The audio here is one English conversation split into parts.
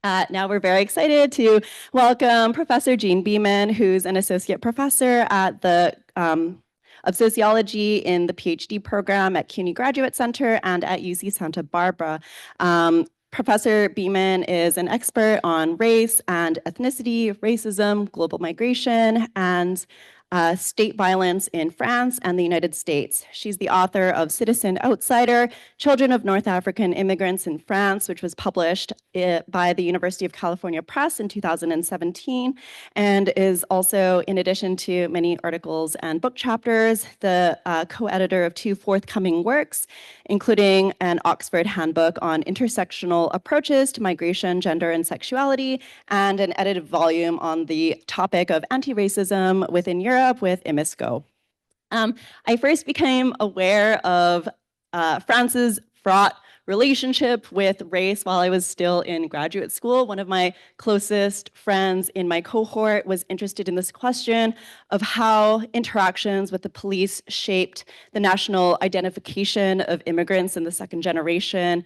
Now we're very excited to welcome Professor Jean Beaman, who's an associate professor at the of sociology in the PhD program at CUNY Graduate Center and at UC Santa Barbara. Professor Beaman is an expert on race and ethnicity, racism, global migration, and state violence in France and the United States. She's the author of *Citizen Outsider: Children of North African Immigrants in France, which was published by the University of California Press in 2017, and is also, in addition to many articles and book chapters, the co-editor of 2 forthcoming works, including an Oxford handbook on intersectional approaches to migration, gender, and sexuality, and an edited volume on the topic of anti-racism within Europe with IMISCO. I first became aware of France's fraught relationship with race while I was still in graduate school. One of my closest friends in my cohort was interested in this question of how interactions with the police shaped the national identification of immigrants in the second generation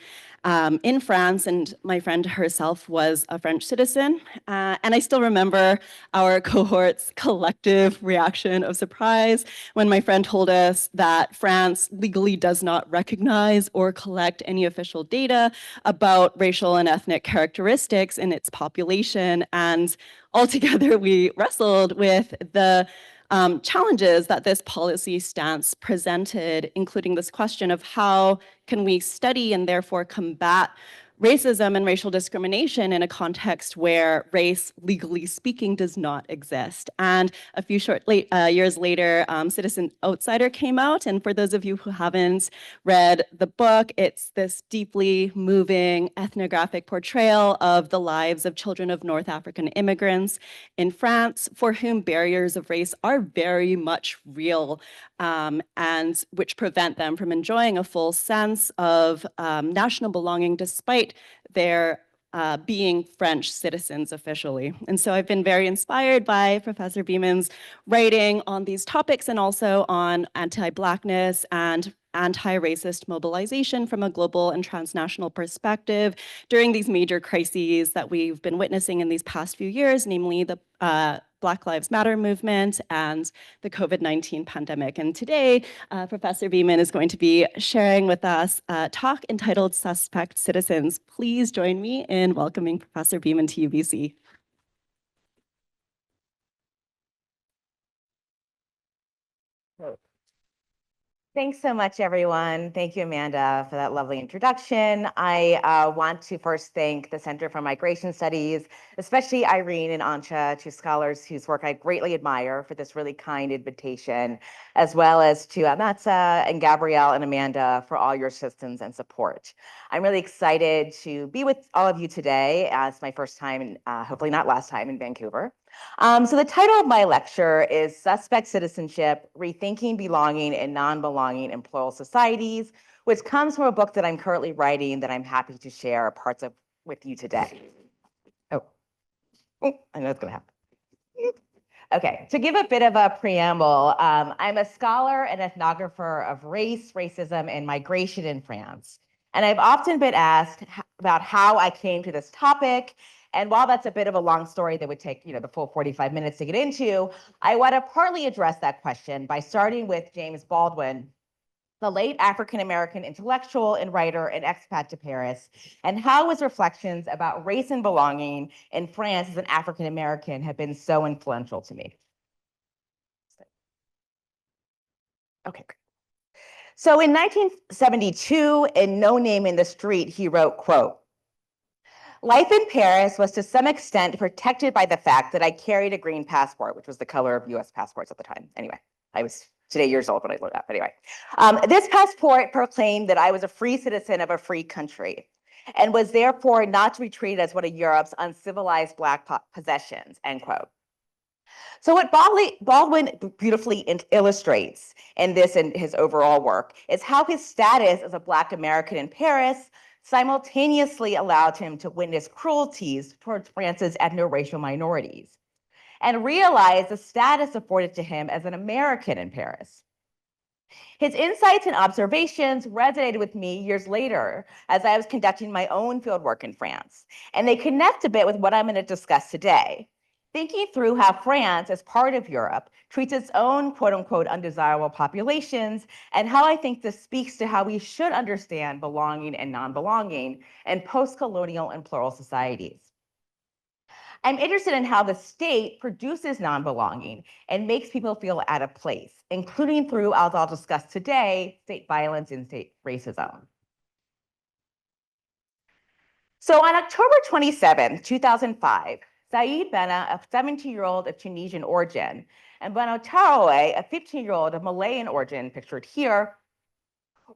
in France, and my friend herself was a French citizen. And I still remember our cohort's collective reaction of surprise when my friend told us that France legally does not recognize or collect any official data about racial and ethnic characteristics in its population. And altogether, we wrestled with the challenges that this policy stance presented, including this question of how can we study and therefore combat racism and racial discrimination in a context where race, legally speaking, does not exist. And a few years later, Citizen Outsider came out. And for those of you who haven't read the book, it's this deeply moving ethnographic portrayal of the lives of children of North African immigrants in France, for whom barriers of race are very much real, and which prevent them from enjoying a full sense of national belonging despite their being French citizens officially. And so I've been very inspired by Professor Beaman's writing on these topics and also on anti-Blackness and anti-racist mobilization from a global and transnational perspective during these major crises that we've been witnessing in these past few years, namely the Black Lives Matter movement and the COVID-19 pandemic. And today, Professor Beaman is going to be sharing with us a talk entitled Suspect Citizens. Please join me in welcoming Professor Beaman to UBC. Thanks so much, everyone. Thank you, Amanda, for that lovely introduction. I want to first thank the Center for Migration Studies, especially Irene and Ancha, 2 scholars whose work I greatly admire, for this really kind invitation, as well as to Matza and Gabrielle and Amanda for all your assistance and support. I'm really excited to be with all of you today. It's my first time, hopefully not last time, in Vancouver. So the title of my lecture is Suspect Citizenship: Rethinking Belonging and Non-Belonging in Plural Societies, which comes from a book that I'm currently writing that I'm happy to share parts of with you today. Oh, I know it's going to happen. Okay, to give a bit of a preamble, I'm a scholar and ethnographer of race, racism, and migration in France. And I've often been asked about how I came to this topic. And while that's a bit of a long story that would take, the full 45 minutes to get into, I want to partly address that question by starting with James Baldwin, the late African-American intellectual and writer and expat to Paris, and how his reflections about race and belonging in France as an African-American have been so influential to me. Okay. So in 1972, in No Name in the Street, he wrote, quote, "Life in Paris was to some extent protected by the fact that I carried a green passport," which was the color of US passports at the time. Anyway, I was today years old when I wrote that, but anyway. This passport proclaimed that I was a free citizen of a free country and was therefore not to be treated as one of Europe's uncivilized Black possessions, end quote. So what Baldwin beautifully illustrates in this and his overall work is how his status as a Black American in Paris simultaneously allowed him to witness cruelties towards France's ethno-racial minorities and realize the status afforded to him as an American in Paris. His insights and observations resonated with me years later as I was conducting my own fieldwork in France, and they connect a bit with what I'm going to discuss today. Thinking through how France, as part of Europe, treats its own quote unquote undesirable populations, and how I think this speaks to how we should understand belonging and non belonging in post colonial and plural societies. I'm interested in how the state produces non-belonging and makes people feel out of place, including through, as I'll discuss today, state violence and state racism. So on October 27, 2005, 𝙍𝙘𝙚𝙤𝙾, a 17-year-old of Tunisian origin, and 𝙈𝙤𝙘𝙚𝙤𝙾, a 15-year-old of Malayan origin, pictured here,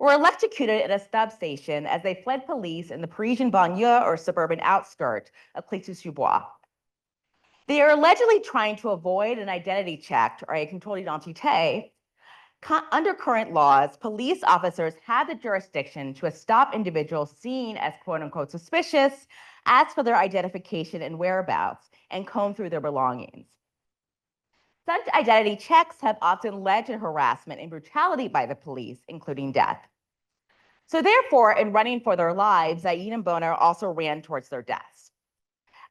were electrocuted at a substation as they fled police in the Parisian banlieue or suburban outskirts of Clichy-sous-Bois. They are allegedly trying to avoid an identity check or a contrôle d'identité. Under current laws, police officers have the jurisdiction to stop individuals seen as quote unquote suspicious, ask for their identification and whereabouts, and comb through their belongings. Such identity checks have often led to harassment and brutality by the police, including death. So therefore, in running for their lives, 𝙍𝙘𝙚𝙤𝙾 also ran towards their deaths.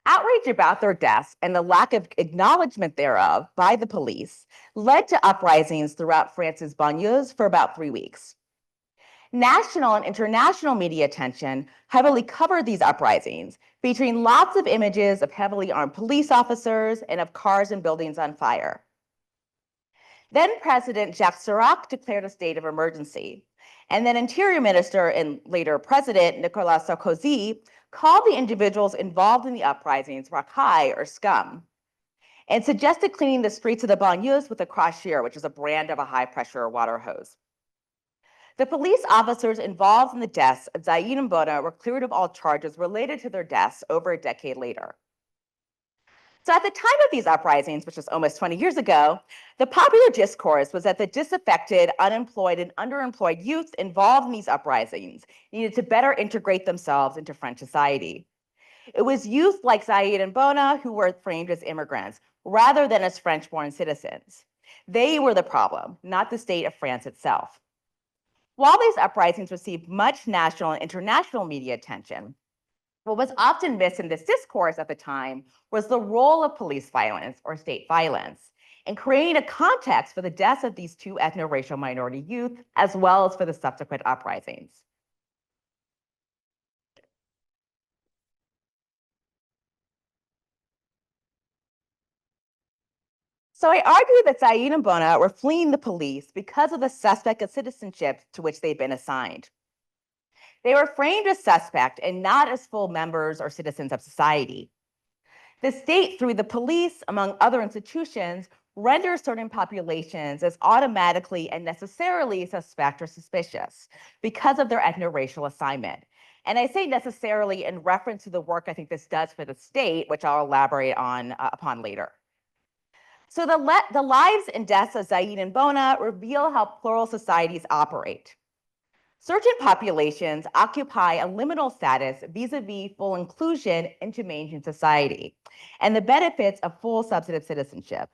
Outrage about their deaths and the lack of acknowledgement thereof by the police led to uprisings throughout France's banlieues for about 3 weeks. National and international media attention heavily covered these uprisings, featuring lots of images of heavily armed police officers and of cars and buildings on fire. Then President Jacques Chirac declared a state of emergency, and then Interior Minister and later President Nicolas Sarkozy called the individuals involved in the uprisings racailles or scum, and suggested cleaning the streets of the banlieues with a cracheur, which is a brand of a high-pressure water hose. The police officers involved in the deaths of 𝙍𝙘𝙚𝙾𝙾 were cleared of all charges related to their deaths over a decade later. So at the time of these uprisings, which was almost 20 years ago, the popular discourse was that the disaffected, unemployed, and underemployed youth involved in these uprisings needed to better integrate themselves into French society. It was youth like 𝙍𝙘𝙚𝙾𝙾 who were framed as immigrants rather than as French-born citizens. They were the problem, not the state of France itself. While these uprisings received much national and international media attention, what was often missed in this discourse at the time was the role of police violence or state violence in creating a context for the deaths of these two ethno-racial minority youth, as well as for the subsequent uprisings. So I argue that 𝙍𝙘𝙚𝙾𝙾 were fleeing the police because of the suspect of citizenship to which they'd been assigned. They were framed as suspect and not as full members or citizens of society. The state, through the police, among other institutions, renders certain populations as automatically and necessarily suspect or suspicious because of their ethno-racial assignment. And I say necessarily in reference to the work I think this does for the state, which I'll elaborate on upon later. So the lives and deaths of 𝙍𝙘𝙚𝙾𝙾 reveal how plural societies operate. Certain populations occupy a liminal status vis-a-vis full inclusion into mainstream society and the benefits of full substantive citizenship,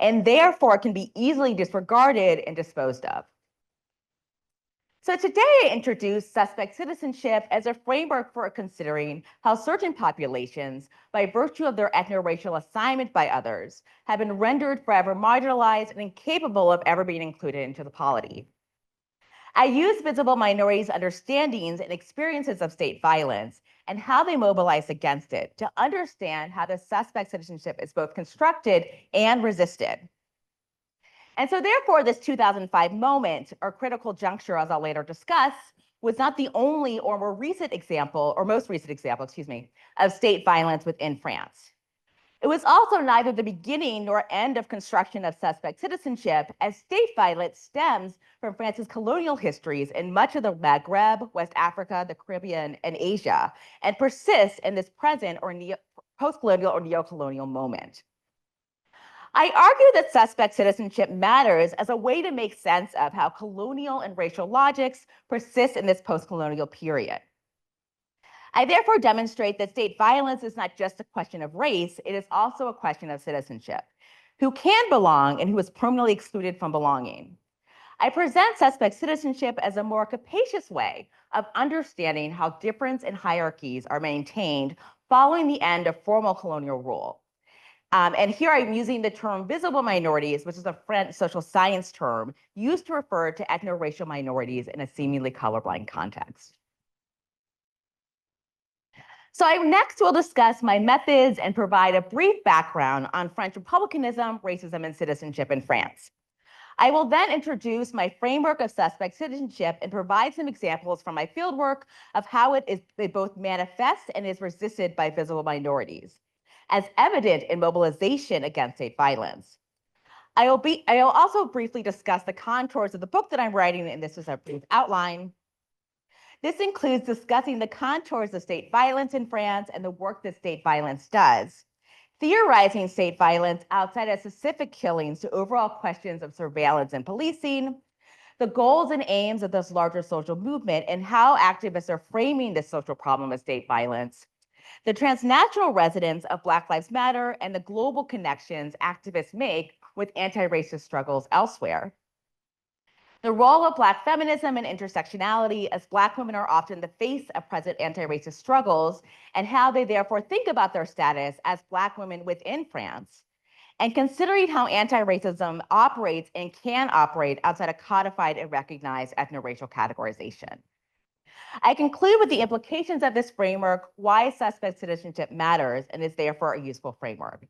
and therefore can be easily disregarded and disposed of. So today I introduce suspect citizenship as a framework for considering how certain populations, by virtue of their ethno-racial assignment by others, have been rendered forever marginalized and incapable of ever being included into the polity. I use visible minorities' understandings and experiences of state violence and how they mobilize against it to understand how the suspect citizenship is both constructed and resisted. And so therefore, this 2005 moment, or critical juncture, as I'll later discuss, was not the only or most recent example, of state violence within France. It was also neither the beginning nor end of construction of suspect citizenship, as state violence stems from France's colonial histories in much of the Maghreb, West Africa, the Caribbean, and Asia, and persists in this present or post-colonial or neo-colonial moment. I argue that suspect citizenship matters as a way to make sense of how colonial and racial logics persist in this post-colonial period. I therefore demonstrate that state violence is not just a question of race, it is also a question of citizenship. Who can belong and who is permanently excluded from belonging? I present suspect citizenship as a more capacious way of understanding how difference and hierarchies are maintained following the end of formal colonial rule. And here I'm using the term visible minorities, which is a French social science term used to refer to ethnoracial minorities in a seemingly colorblind context. So I next will discuss my methods and provide a brief background on French republicanism, racism, and citizenship in France. I will then introduce my framework of suspect citizenship and provide some examples from my fieldwork of how it both manifests and is resisted by visible minorities, as evident in mobilization against state violence. I will also briefly discuss the contours of the book that I'm writing, and this is a brief outline. This includes discussing the contours of state violence in France and the work that state violence does, theorizing state violence outside of specific killings to overall questions of surveillance and policing, the goals and aims of this larger social movement and how activists are framing this social problem of state violence, the transnational resonance of Black Lives Matter and the global connections activists make with anti-racist struggles elsewhere, the role of Black feminism and intersectionality, as Black women are often the face of present anti-racist struggles, and how they therefore think about their status as Black women within France, and considering how anti-racism operates and can operate outside a codified and recognized ethno-racial categorization. I conclude with the implications of this framework, why suspect citizenship matters and is therefore a useful framework.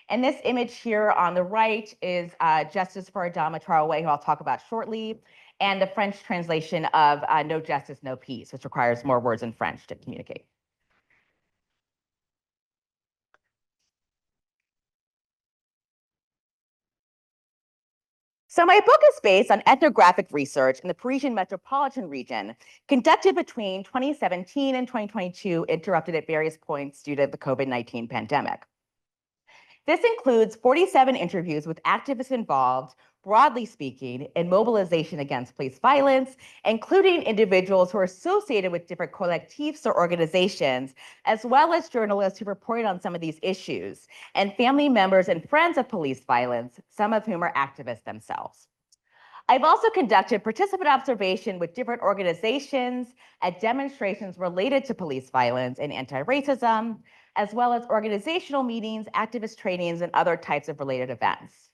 And this image here on the right is Justice for 𝙈𝙤𝙜𝙧𝙖𝙯, who I'll talk about shortly, and the French translation of No Justice, No Peace, which requires more words in French to communicate. So my book is based on ethnographic research in the Parisian metropolitan region, conducted between 2017 and 2022, interrupted at various points due to the COVID-19 pandemic. This includes 47 interviews with activists involved, broadly speaking, in mobilization against police violence, including individuals who are associated with different collectifs or organizations, as well as journalists who reported on some of these issues, and family members and friends of police violence, some of whom are activists themselves. I've also conducted participant observation with different organizations at demonstrations related to police violence and anti-racism, as well as organizational meetings, activist trainings, and other types of related events.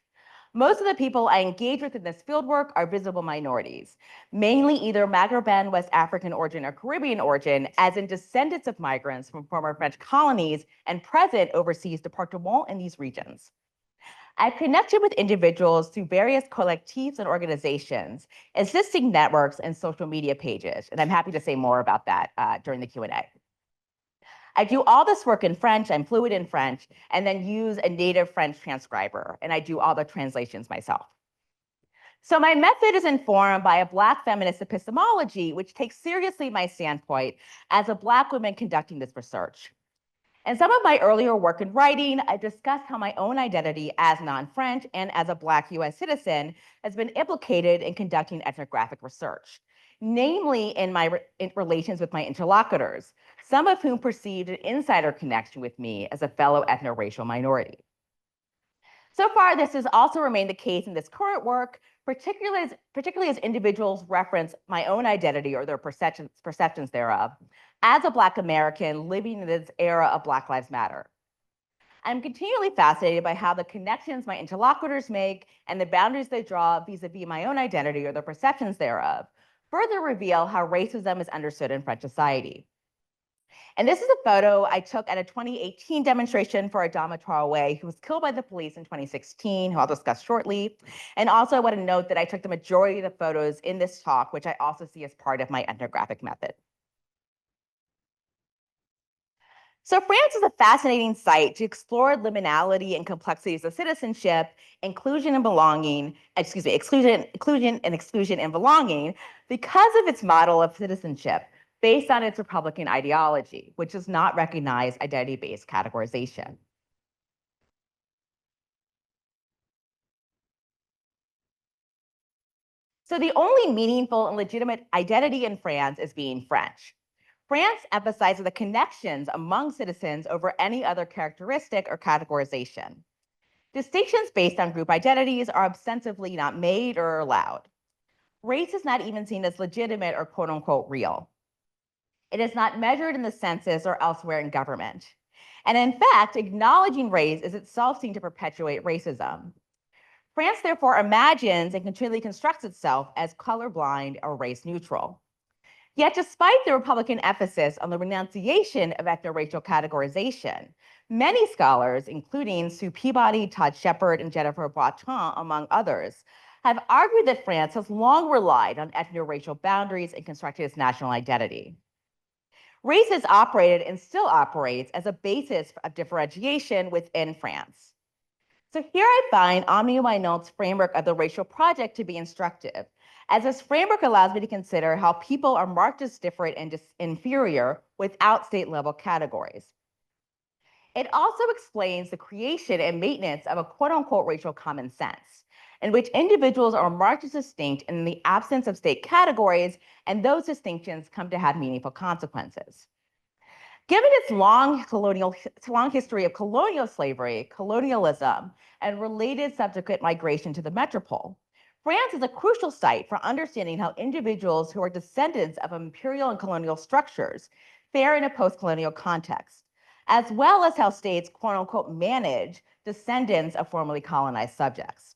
Most of the people I engage with in this fieldwork are visible minorities, mainly either Maghreban, West African origin, or Caribbean origin, as in descendants of migrants from former French colonies and present overseas départements in these regions. I've connected with individuals through various collectifs and organizations, existing networks and social media pages, and I'm happy to say more about that during the Q&A. I do all this work in French, I'm fluent in French, and then use a native French transcriber, and I do all the translations myself. So my method is informed by a Black feminist epistemology, which takes seriously my standpoint as a Black woman conducting this research. In some of my earlier work in writing, I discussed how my own identity as non-French and as a Black US citizen has been implicated in conducting ethnographic research, namely in my relations with my interlocutors, some of whom perceived an insider connection with me as a fellow ethno-racial minority. So far, this has also remained the case in this current work, particularly as individuals reference my own identity or their perceptions thereof, as a Black American living in this era of Black Lives Matter. I'm continually fascinated by how the connections my interlocutors make and the boundaries they draw vis-a-vis my own identity or their perceptions thereof further reveal how racism is understood in French society. And this is a photo I took at a 2018 demonstration for 𝙈𝙤𝙧𝙖𝙯, who was killed by the police in 2016, who I'll discuss shortly. And also I want to note that I took the majority of the photos in this talk, which I also see as part of my ethnographic method. So France is a fascinating site to explore liminality and complexities of citizenship, inclusion and belonging, inclusion and exclusion and belonging, because of its model of citizenship based on its Republican ideology, which does not recognize identity-based categorization. So the only meaningful and legitimate identity in France is being French. France emphasizes the connections among citizens over any other characteristic or categorization. Distinctions based on group identities are ostensibly not made or allowed. race is not even seen as legitimate or quote unquote real. It is not measured in the census or elsewhere in government. And in fact, acknowledging race is itself seen to perpetuate racism. France therefore imagines and continually constructs itself as colorblind or race neutral. Yet despite the Republican emphasis on the renunciation of ethnoracial categorization, many scholars, including Sue Peabody, Todd Shepard, and Jennifer Breton, among others, have argued that France has long relied on ethnoracial boundaries in constructing its national identity. Race has operated and still operates as a basis of differentiation within France. So here I find 𝙈𝙤𝙜𝙤𝙤𝙜𝙤's framework of the racial project to be instructive, as this framework allows me to consider how people are marked as different and inferior without state-level categories. It also explains the creation and maintenance of a quote-unquote racial common sense, in which individuals are marked as distinct in the absence of state categories, and those distinctions come to have meaningful consequences. Given its long history of colonial slavery, colonialism, and related subsequent migration to the metropole, France is a crucial site for understanding how individuals who are descendants of imperial and colonial structures fare in a post-colonial context, as well as how states, quote unquote, manage descendants of formerly colonized subjects.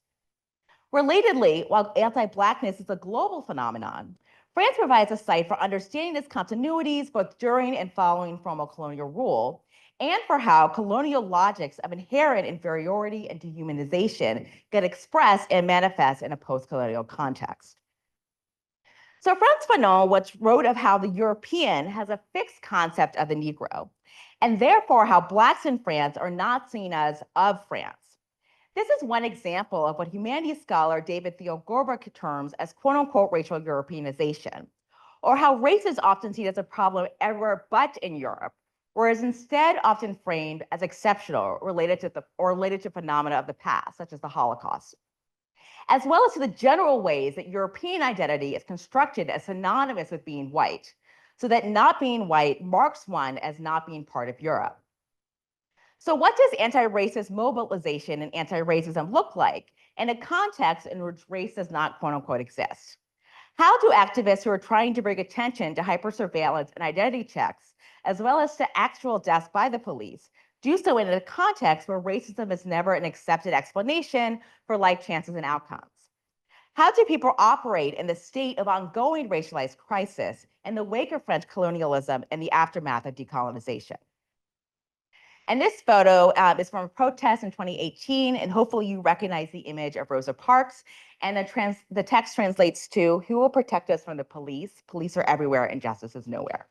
Relatedly, while anti-Blackness is a global phenomenon, France provides a site for understanding its continuities both during and following formal colonial rule, and for how colonial logics of inherent inferiority and dehumanization get expressed and manifest in a post-colonial context. So Frantz Fanon once wrote of how the European has a fixed concept of the Negro, and therefore how Blacks in France are not seen as of France. This is one example of what humanities scholar David Theo Gorbuch terms as quote unquote racial Europeanization, or how race is often seen as a problem everywhere but in Europe, whereas instead often framed as exceptional related to phenomena of the past, such as the Holocaust, as well as to the general ways that European identity is constructed as synonymous with being white, so that not being white marks one as not being part of Europe. So what does anti-racist mobilization and anti-racism look like in a context in which race does not quote unquote exist? How do activists who are trying to bring attention to hypersurveillance and identity checks, as well as to actual deaths by the police, do so in a context where racism is never an accepted explanation for life chances and outcomes? How do people operate in the state of ongoing racialized crisis in the wake of French colonialism and the aftermath of decolonization? And this photo is from a protest in 2018, and hopefully you recognize the image of Rosa Parks. And the text translates to, "Who will protect us from the police? Police are everywhere and justice is nowhere."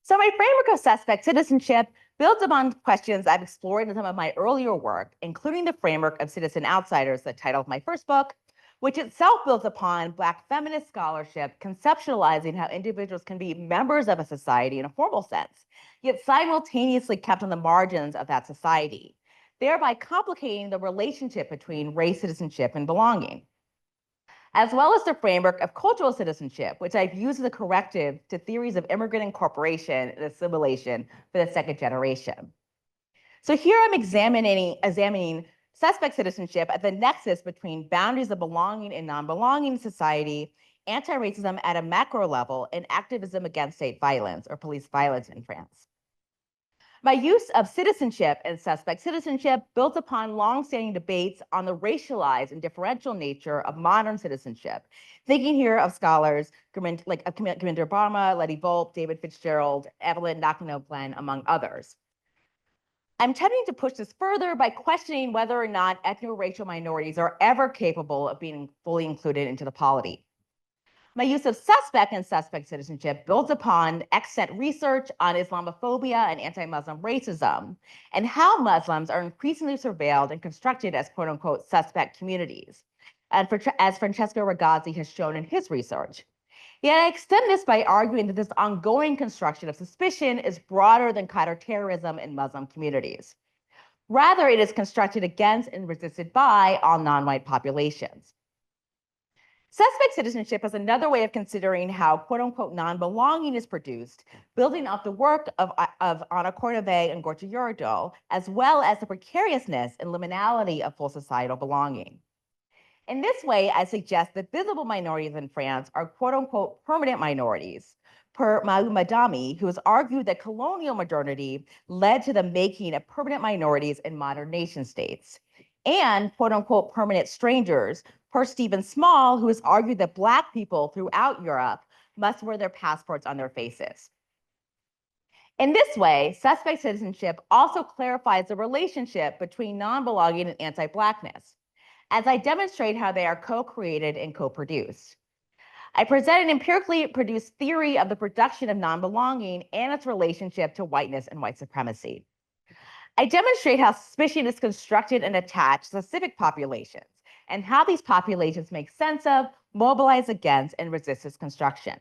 So my framework of suspect citizenship builds upon questions I've explored in some of my earlier work, including the framework of citizen outsiders, the title of my first book, which itself builds upon Black feminist scholarship, conceptualizing how individuals can be members of a society in a formal sense, yet simultaneously kept on the margins of that society, thereby complicating the relationship between race, citizenship, and belonging, as well as the framework of cultural citizenship, which I've used as a corrective to theories of immigrant incorporation and assimilation for the second generation. So here I'm examining suspect citizenship at the nexus between boundaries of belonging and non-belonging in society, anti-racism at a macro level, and activism against state violence or police violence in France. My use of citizenship and suspect citizenship built upon longstanding debates on the racialized and differential nature of modern citizenship, thinking here of scholars like Gurminder Barma, Letty Volpe, David Fitzgerald, Evelyn Nakano-Glenn, among others. I'm tempting to push this further by questioning whether or not ethno-racial minorities are ever capable of being fully included into the polity. My use of suspect and suspect citizenship builds upon extant research on Islamophobia and anti-Muslim racism, and how Muslims are increasingly surveilled and constructed as quote unquote suspect communities, and as Francesco Ragazzi has shown in his research. Yet I extend this by arguing that this ongoing construction of suspicion is broader than counterterrorism in Muslim communities. Rather, it is constructed against and resisted by all non-white populations. Suspect citizenship is another way of considering how quote-unquote non-belonging is produced, building off the work of Anna Corneve and 𝙍𝙬𝙬, as well as the precariousness and liminality of full societal belonging. In this way, I suggest that visible minorities in France are quote-unquote permanent minorities, per 𝙈𝙞𝙜𝙬𝙬𝙬, who has argued that colonial modernity led to the making of permanent minorities in modern nation states, and quote-unquote permanent strangers, per Stephen Small, who has argued that Black people throughout Europe must wear their passports on their faces. In this way, suspect citizenship also clarifies the relationship between non-belonging and anti-Blackness, as I demonstrate how they are co-created and co-produced. I present an empirically produced theory of the production of non-belonging and its relationship to whiteness and white supremacy. I demonstrate how suspicion is constructed and attached to specific populations, and how these populations make sense of, mobilize against, and resist its construction.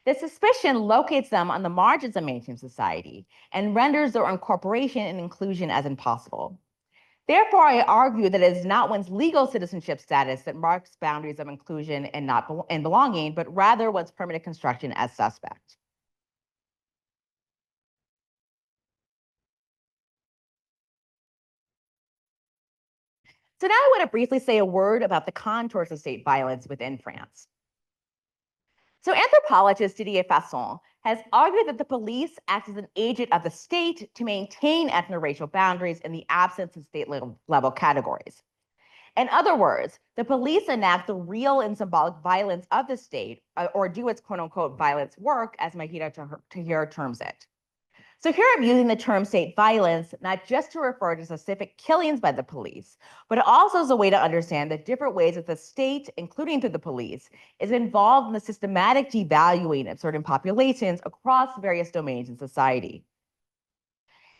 This suspicion locates them on the margins of mainstream society and renders their incorporation and inclusion as impossible. Therefore, I argue that it is not one's legal citizenship status that marks boundaries of inclusion and belonging, but rather one's permanent construction as suspect. So now I want to briefly say a word about the contours of state violence within France. So anthropologist Didier Fasson has argued that the police acts as an agent of the state to maintain ethnoracial boundaries in the absence of state level categories. In other words, the police enact the real and symbolic violence of the state, or do its quote-unquote violence work, as 𝙍𝙬𝙬𝙬𝙬 terms it. So here I'm using the term state violence not just to refer to specific killings by the police, but also as a way to understand the different ways that the state, including through the police, is involved in the systematic devaluing of certain populations across various domains in society.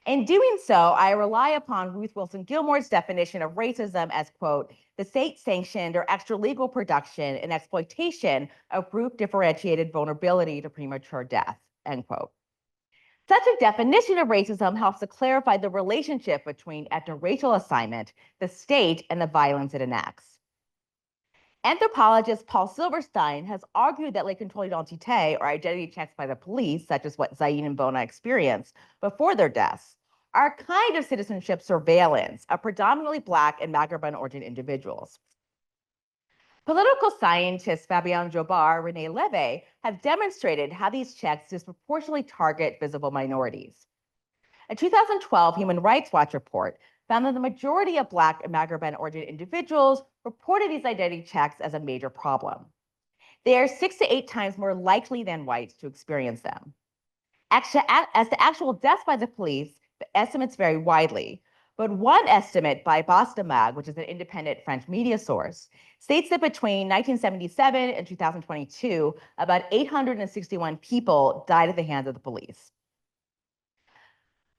In doing so, I rely upon Ruth Wilson Gilmore's definition of racism as, quote, the state-sanctioned or extra-legal production and exploitation of group differentiated vulnerability to premature death, end quote. Such a definition of racism helps to clarify the relationship between ethno-racial assignment, the state, and the violence it enacts. Anthropologist Paul Silverstein has argued that les contrôles d'identité, or identity checks by the police, such as what 𝙍𝙬𝙬𝙬𝙬 and Bona experienced before their deaths, are a kind of citizenship surveillance of predominantly Black and Maghreb-origin individuals. Political scientists Fabien Jobard and René Lévy have demonstrated how these checks disproportionately target visible minorities. A 2012 Human Rights Watch report found that the majority of Black and Maghreb-origin individuals reported these identity checks as a major problem. They are 6 to 8 times more likely than whites to experience them. As to actual deaths by the police, the estimates vary widely, but one estimate by Bastamag, which is an independent French media source, states that between 1977 and 2022, about 861 people died at the hands of the police.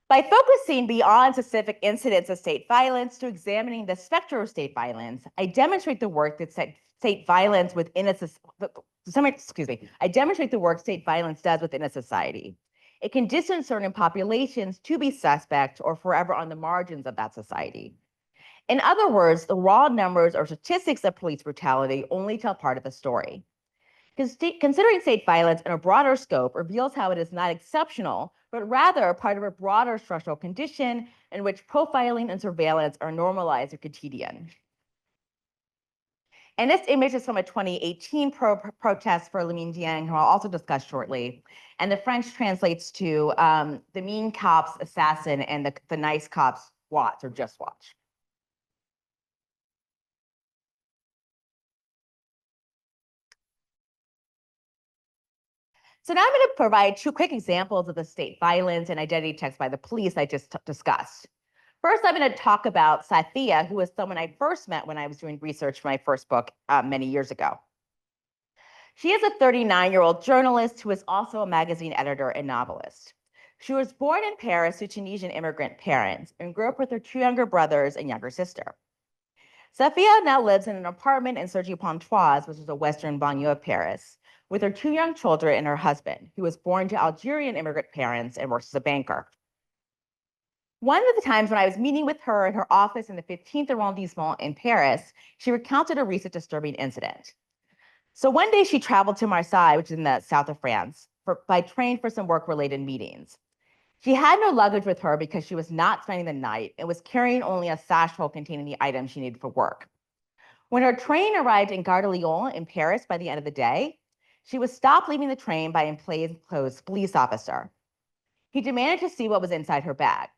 By focusing beyond specific incidents of state violence to examining the spectrum of state violence, I demonstrate the work that state violence within I demonstrate the work state violence does within a society. It can distance certain populations to be suspect or forever on the margins of that society. In other words, the raw numbers or statistics of police brutality only tell part of the story. Considering state violence in a broader scope reveals how it is not exceptional, but rather part of a broader structural condition in which profiling and surveillance are normalized or quotidian. And this image is from a 2018 protest for Lamine Dieng, who I'll also discuss shortly. And the French translates to the mean cop's assassin and the nice cop's watch or just watch. So now I'm going to provide 2 quick examples of the state violence and identity checks by the police I just discussed. First, I'm going to talk about Safiya, who was someone I first met when I was doing research for my first book many years ago. She is a 39-year-old journalist who is also a magazine editor and novelist. She was born in Paris to Tunisian immigrant parents and grew up with her 2 younger brothers and younger sister. Safiya now lives in an apartment in Cergy-Pontoise, which is a western banlieue of Paris, with her 2 young children and her husband, who was born to Algerian immigrant parents and works as a banker. One of the times when I was meeting with her in her office in the 15th arrondissement in Paris, she recounted a recent disturbing incident. So one day she traveled to Marseille, which is in the south of France, by train for some work-related meetings. She had no luggage with her because she was not spending the night and was carrying only a satchel containing the items she needed for work. When her train arrived in Gare de Lyon in Paris by the end of the day, she was stopped leaving the train by a plainclothes police officer. He demanded to see what was inside her bag.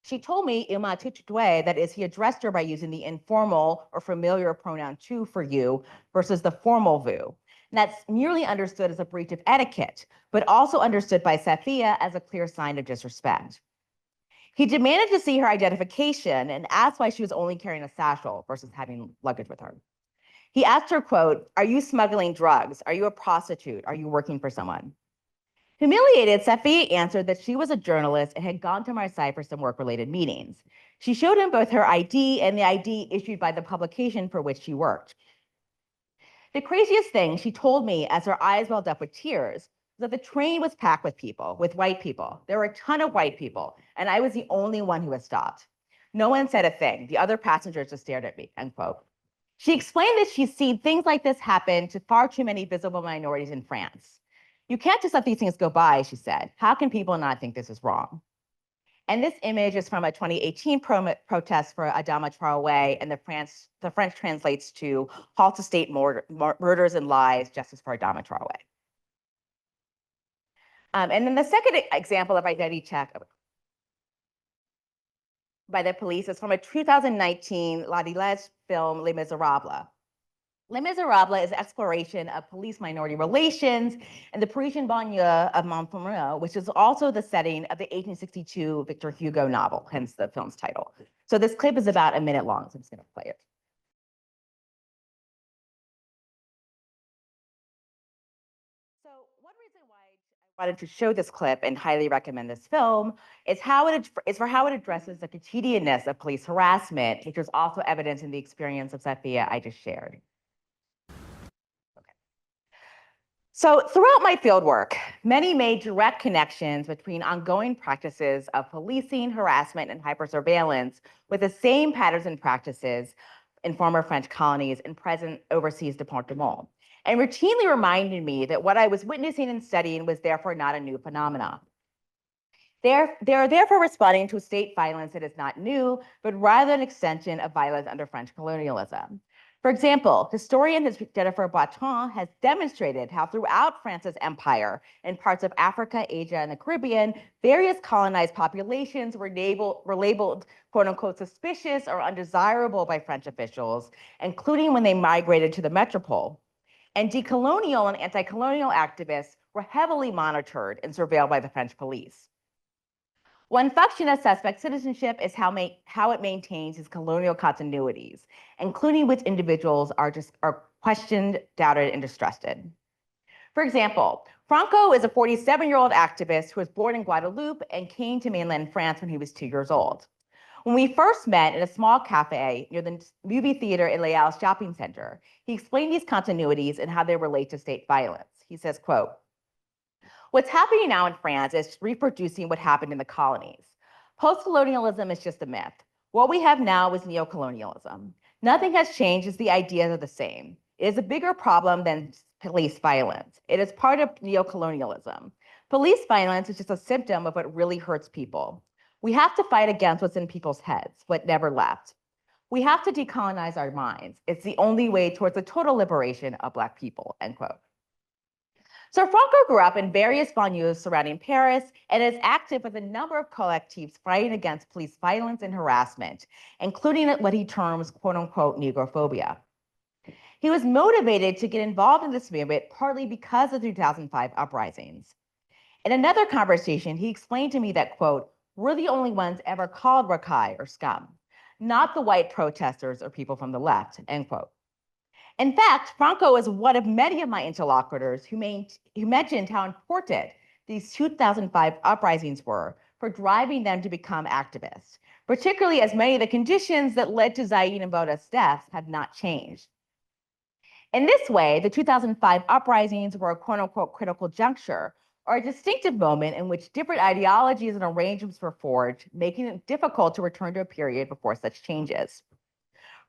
She told me, 𝙈𝙞𝙬𝙧𝙖𝙩𝙞𝙬 that is, he addressed her by using the informal or familiar pronoun tu for you versus the formal vous. And that's merely understood as a breach of etiquette, but also understood by Safiya as a clear sign of disrespect. He demanded to see her identification and asked why she was only carrying a satchel versus having luggage with her. He asked her, quote, "Are you smuggling drugs? Are you a prostitute? Are you working for someone?" Humiliated, Safiya answered that she was a journalist and had gone to Marseille for some work-related meetings. She showed him both her ID and the ID issued by the publication for which she worked. The craziest thing she told me as her eyes welled up with tears was that the train was packed with people, with white people. There were a ton of white people, and I was the only one who was stopped. No one said a thing. The other passengers just stared at me, end quote. She explained that she's seen things like this happen to far too many visible minorities in France. You can't just let these things go by, she said. How can people not think this is wrong? And this image is from a 2018 protest for 𝙈𝙤𝙬𝙬𝙬𝙬, and the French translates to halt to state murders and lies, justice for 𝙈𝙤𝙬𝙬𝙬. And then the second example of identity check by the police is from a 2019 Ladilès film, Les Miserables. Les Miserables is an exploration of police-minority relations in the Parisian banlieue of Montfermeil, which is also the setting of the 1862 Victor Hugo novel, hence the film's title. So this clip is about a minute long, so I'm just going to play it. So one reason why I wanted to show this clip and highly recommend this film is how it addresses the quotidianness of police harassment, which is also evident in the experience of Safiya I just shared. So throughout my fieldwork, many made direct connections between ongoing practices of policing, harassment, and hypersurveillance with the same patterns and practices in former French colonies and present overseas departements, and routinely reminded me that what I was witnessing and studying was therefore not a new phenomenon. They are therefore responding to state violence that is not new, but rather an extension of violence under French colonialism. For example, historian Jennifer Boitron has demonstrated how throughout France's empire, in parts of Africa, Asia, and the Caribbean, various colonized populations were labeled, quote unquote, suspicious or undesirable by French officials, including when they migrated to the metropole. And decolonial and anti-colonial activists were heavily monitored and surveilled by the French police. One function of suspect citizenship is how it maintains its colonial continuities, including which individuals are questioned, doubted, and distrusted. For example, Franco is a 47-year-old activist who was born in Guadeloupe and came to mainland France when he was 2 years old. When we first met in a small cafe near the movie theater in Les Halles shopping center, he explained these continuities and how they relate to state violence. He says, quote, "What's happening now in France is reproducing what happened in the colonies. Postcolonialism is just a myth. What we have now is neocolonialism. Nothing has changed as the ideas are the same. It is a bigger problem than police violence. It is part of neocolonialism. Police violence is just a symptom of what really hurts people. We have to fight against what's in people's heads, what never left. We have to decolonize our minds. It's the only way towards the total liberation of Black people," end quote. So Franco grew up in various banlieues surrounding Paris and is active with a number of collectives fighting against police violence and harassment, including what he terms, quote unquote, negrophobia. He was motivated to get involved in this movement partly because of the 2005 uprisings. In another conversation, he explained to me that, quote, "We're the only ones ever called racaille or scum, not the white protesters or people from the left," end quote. In fact, Franco is one of many of my interlocutors who mentioned how important these 2005 uprisings were for driving them to become activists, particularly as many of the conditions that led to 𝙎𝙬𝙬𝙬𝙬 and Boda's deaths have not changed. In this way, the 2005 uprisings were a quote unquote critical juncture, are a distinctive moment in which different ideologies and arrangements were forged, making it difficult to return to a period before such changes.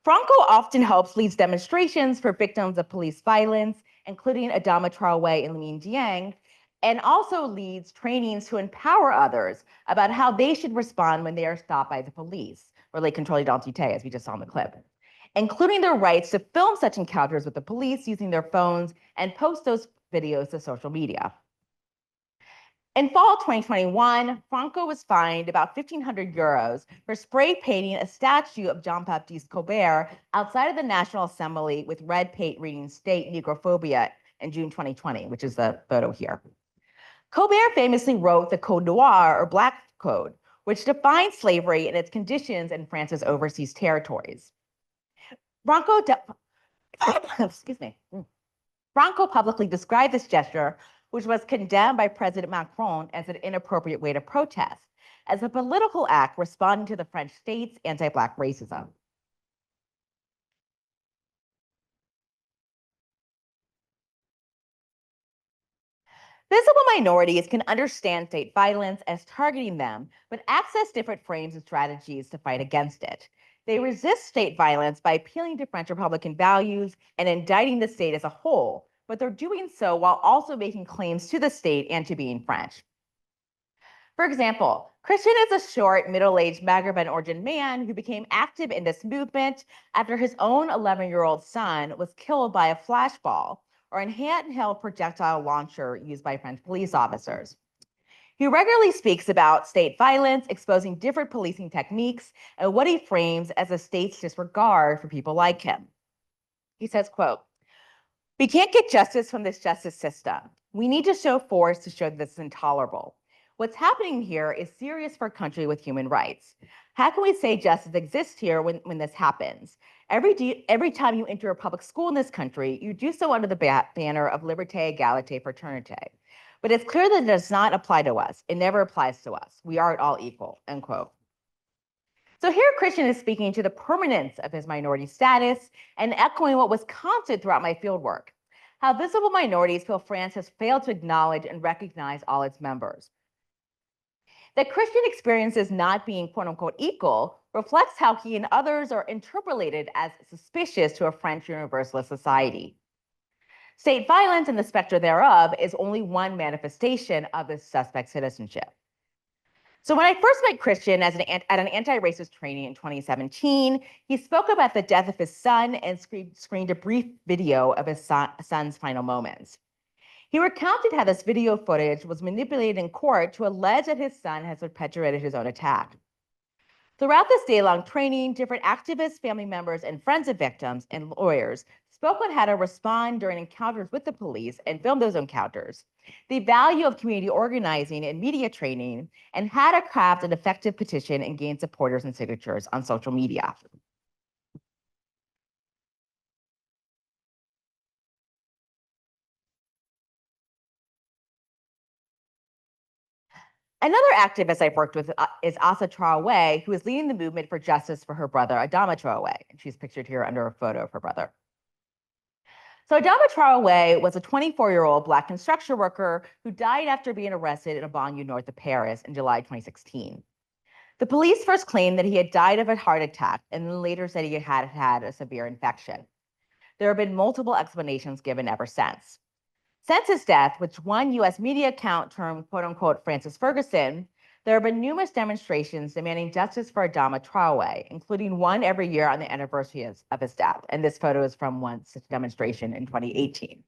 Franco often leads demonstrations for victims of police violence, including Adama Traoré and Lamine Dieng, and also leads trainings to empower others about how they should respond when they are stopped by the police, or les contrôles d'identité, as we just saw in the clip, including their rights to film such encounters with the police using their phones and post those videos to social media. In fall 2021, Franco was fined about 1,500 euros for spray painting a statue of Jean-Baptiste Colbert outside of the National Assembly with red paint reading "State Negrophobia" in June 2020, which is the photo here. Colbert famously wrote the Code Noir, or Black Code, which defined slavery and its conditions in France's overseas territories. Franco publicly described this gesture, which was condemned by President Macron as an inappropriate way to protest, as a political act responding to the French state's anti-Black racism. Visible minorities can understand state violence as targeting them, but access different frames and strategies to fight against it. They resist state violence by appealing to French Republican values and indicting the state as a whole, but they're doing so while also making claims to the state and to being French. For example, Christian is a short, middle-aged Maghreb origin man who became active in this movement after his own 11-year-old son was killed by a flashball, or a handheld projectile launcher used by French police officers. He regularly speaks about state violence, exposing different policing techniques and what he frames as the state's disregard for people like him. He says, quote, "We can't get justice from this justice system. We need to show force to show that this is intolerable. What's happening here is serious for a country with human rights. How can we say justice exists here when this happens? Every time you enter a public school in this country, you do so under the banner of liberté, égalité, fraternité. But it's clear that it does not apply to us. It never applies to us. We aren't all equal," end quote. So here Christian is speaking to the permanence of his minority status and echoing what was constant throughout my fieldwork, how visible minorities feel France has failed to acknowledge and recognize all its members. That Christian experiences not being quote unquote equal reflects how he and others are interpolated as suspicious to a French universalist society. State violence and the specter thereof is only one manifestation of this suspect citizenship. So when I first met Christian at an anti-racist training in 2017, he spoke about the death of his son and screened a brief video of his son's final moments. He recounted how this video footage was manipulated in court to allege that his son has perpetrated his own attack. Throughout this day-long training, different activists, family members, and friends of victims and lawyers spoke on how to respond during encounters with the police and film those encounters, the value of community organizing and media training, and how to craft an effective petition and gain supporters and signatures on social media. Another activist I've worked with is Asa Traoré, who is leading the movement for justice for her brother, Adama Traoré. And she's pictured here under a photo of her brother. So Adama Traoré was a 24-year-old Black construction worker who died after being arrested in a banlieue north of Paris in July 2016. The police first claimed that he had died of a heart attack and then later said he had had a severe infection. There have been multiple explanations given ever since. Since his death, which one US media account termed quote unquote Francis Ferguson, there have been numerous demonstrations demanding justice for Adama Traoré, including one every year on the anniversary of his death. And this photo is from one such demonstration in 2018.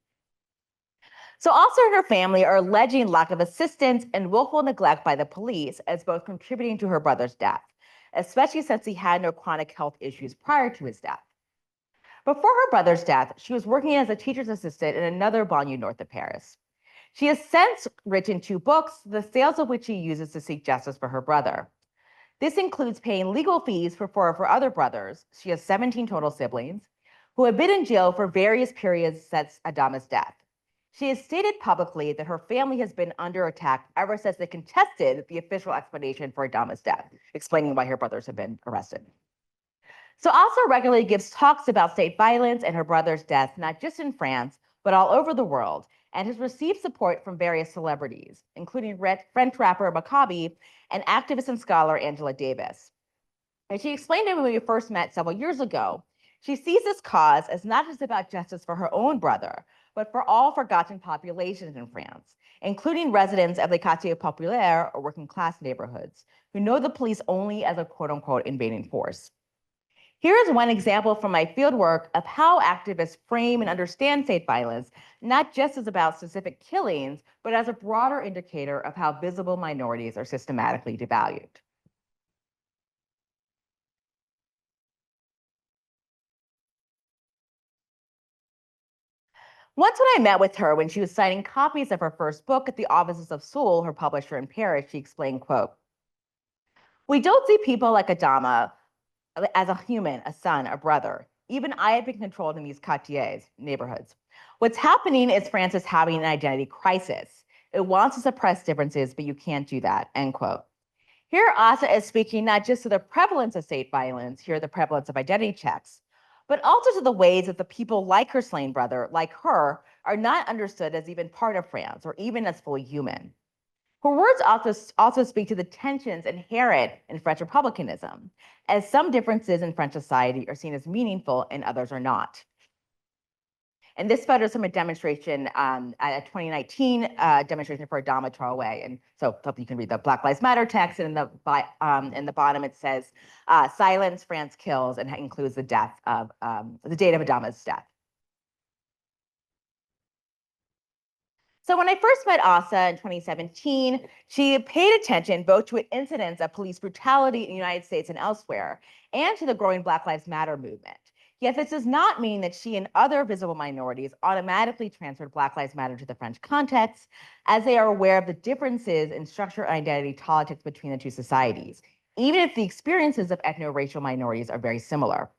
So also her family are alleging lack of assistance and willful neglect by the police as both contributing to her brother's death, especially since he had no chronic health issues prior to his death. Before her brother's death, she was working as a teacher's assistant in another banlieue north of Paris. She has since written 2 books, the sales of which she uses to seek justice for her brother. This includes paying legal fees for 4 of her other brothers, she has 17 total siblings, who have been in jail for various periods since Adama's death. She has stated publicly that her family has been under attack ever since they contested the official explanation for Adama's death, explaining why her brothers have been arrested. So also regularly gives talks about state violence and her brother's death, not just in France, but all over the world, and has received support from various celebrities, including French rapper Maccabi and activist and scholar Angela Davis. And she explained to me when we first met several years ago, she sees this cause as not just about justice for her own brother, but for all forgotten populations in France, including residents of les quartiers populaires or working class neighborhoods, who know the police only as a quote unquote invading force. Here is one example from my fieldwork of how activists frame and understand state violence, not just as about specific killings, but as a broader indicator of how visible minorities are systematically devalued. Once when I met with her when she was signing copies of her first book at the offices of Soul, her publisher in Paris, she explained, quote, "We don't see people like Adama as a human, a son, a brother. Even I have been controlled in these quartiers, neighborhoods. What's happening is France is having an identity crisis. It wants to suppress differences, but you can't do that," end quote. Here, Asa is speaking not just to the prevalence of state violence, here the prevalence of identity checks, but also to the ways that the people like her slain brother, like her, are not understood as even part of France or even as fully human. Her words also speak to the tensions inherent in French republicanism, as some differences in French society are seen as meaningful and others are not. And this photo is from a demonstration, at a 2019 demonstration for Adama Traoré. And so you can read the Black Lives Matter text, and in the bottom it says, "Silence, France kills," and includes the death of the date of Adama's death. So when I first met Asa in 2017, she paid attention both to incidents of police brutality in the United States and elsewhere, and to the growing Black Lives Matter movement. Yet this does not mean that she and other visible minorities automatically transferred Black Lives Matter to the French context, as they are aware of the differences in structure and identity politics between the two societies, even if the experiences of ethno-racial minorities are very similar.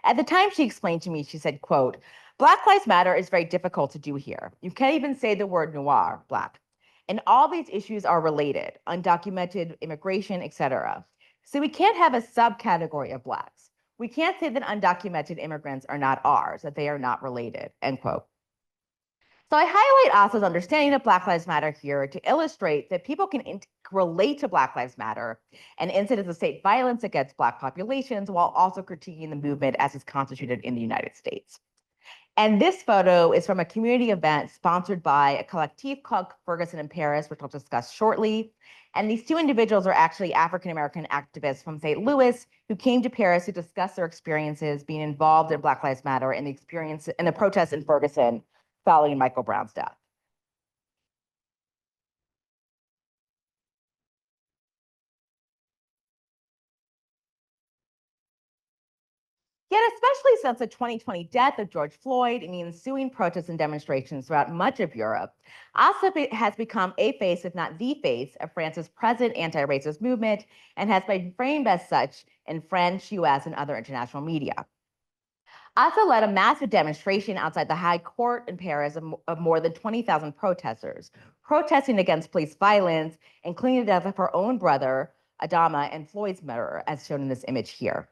At the time she explained to me, she said, quote, "Black Lives Matter is very difficult to do here. You can't even say the word noir, Black. And all these issues are related, undocumented immigration, etc. So we can't have a subcategory of Blacks. We can't say that undocumented immigrants are not ours, that they are not related," end quote. So I highlight Asa's understanding of Black Lives Matter here to illustrate that people can relate to Black Lives Matter and incidents of state violence against Black populations while also critiquing the movement as it's constituted in the United States. And this photo is from a community event sponsored by a collective called Ferguson in Paris, which I'll discuss shortly. And these two individuals are actually African-American activists from St. Louis who came to Paris to discuss their experiences being involved in Black Lives Matter and the protests in Ferguson following Michael Brown's death. Yet, especially since the 2020 death of George Floyd and the ensuing protests and demonstrations throughout much of Europe, Asa has become a face, if not the face, of France's present anti-racist movement and has been framed as such in French, US, and other international media. Asa led a massive demonstration outside the High Court in Paris of more than 20,000 protesters, protesting against police violence, including the death of her own brother, Adama, and Floyd's murder, as shown in this image here.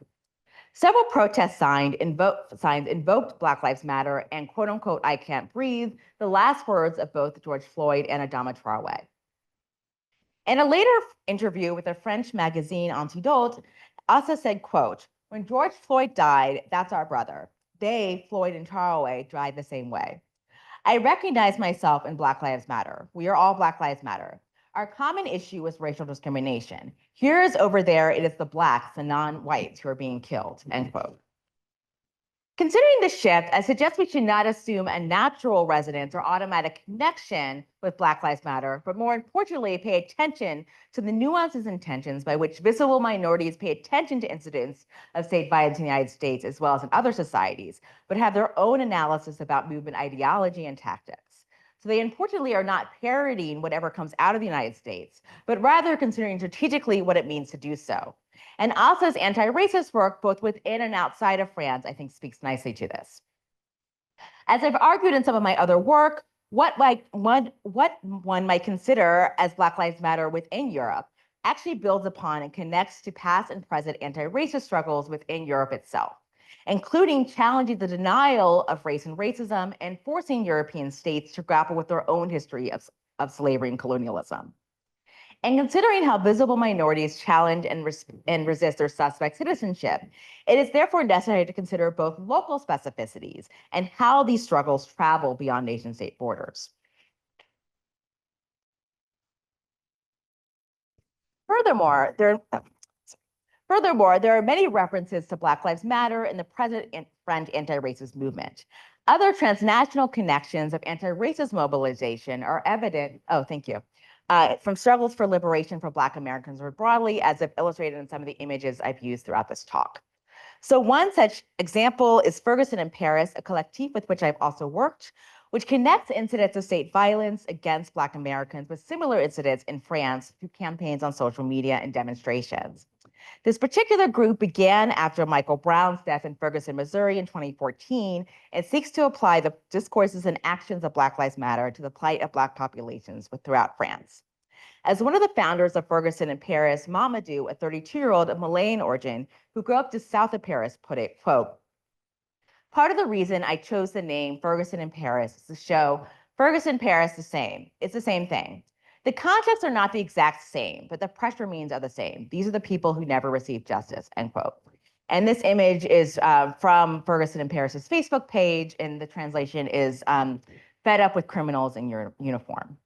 Several protest signs invoked Black Lives Matter and quote unquote, "I can't breathe," the last words of both George Floyd and Adama Traoré. In a later interview with a French magazine, Antidote, Asa said, quote, "When George Floyd died, that's our brother. They, Floyd and Traoré, died the same way. I recognize myself in Black Lives Matter. We are all Black Lives Matter. Our common issue is racial discrimination. Here is over there, it is the Blacks, the non-whites who are being killed," end quote. Considering this shift, I suggest we should not assume a natural resonance or automatic connection with Black Lives Matter, but more importantly, pay attention to the nuances and tensions by which visible minorities pay attention to incidents of state violence in the United States as well as in other societies, but have their own analysis about movement ideology and tactics. So they importantly are not parroting whatever comes out of the United States, but rather considering strategically what it means to do so. And Asa's anti-racist work, both within and outside of France, I think speaks nicely to this. As I've argued in some of my other work, what one might consider as Black Lives Matter within Europe actually builds upon and connects to past and present anti-racist struggles within Europe itself. including challenging the denial of race and racism and forcing European states to grapple with their own history of slavery and colonialism. And considering how visible minorities challenge and resist their suspect citizenship, it is therefore necessary to consider both local specificities and how these struggles travel beyond nation-state borders. Furthermore, there are many references to Black Lives Matter in the present and French anti-racist movement. Other transnational connections of anti-racist mobilization are evident, from struggles for liberation for Black Americans more broadly, as I've illustrated in some of the images I've used throughout this talk. So one such example is Ferguson in Paris, a collectif with which I've also worked, which connects incidents of state violence against Black Americans with similar incidents in France through campaigns on social media and demonstrations. This particular group began after Michael Brown's death in Ferguson, Missouri in 2014, and seeks to apply the discourses and actions of Black Lives Matter to the plight of Black populations throughout France. As one of the founders of Ferguson in Paris, Mamadou, a 32-year-old of Malayan origin who grew up just south of Paris, put it, quote, "Part of the reason I chose the name Ferguson in Paris is to show Ferguson, Paris, the same. It's the same thing. The contexts are not the exact same, but the pressure means are the same. These are the people who never received justice," end quote. And this image is from Ferguson in Paris's Facebook page, and the translation is "fed up with criminals in your uniform."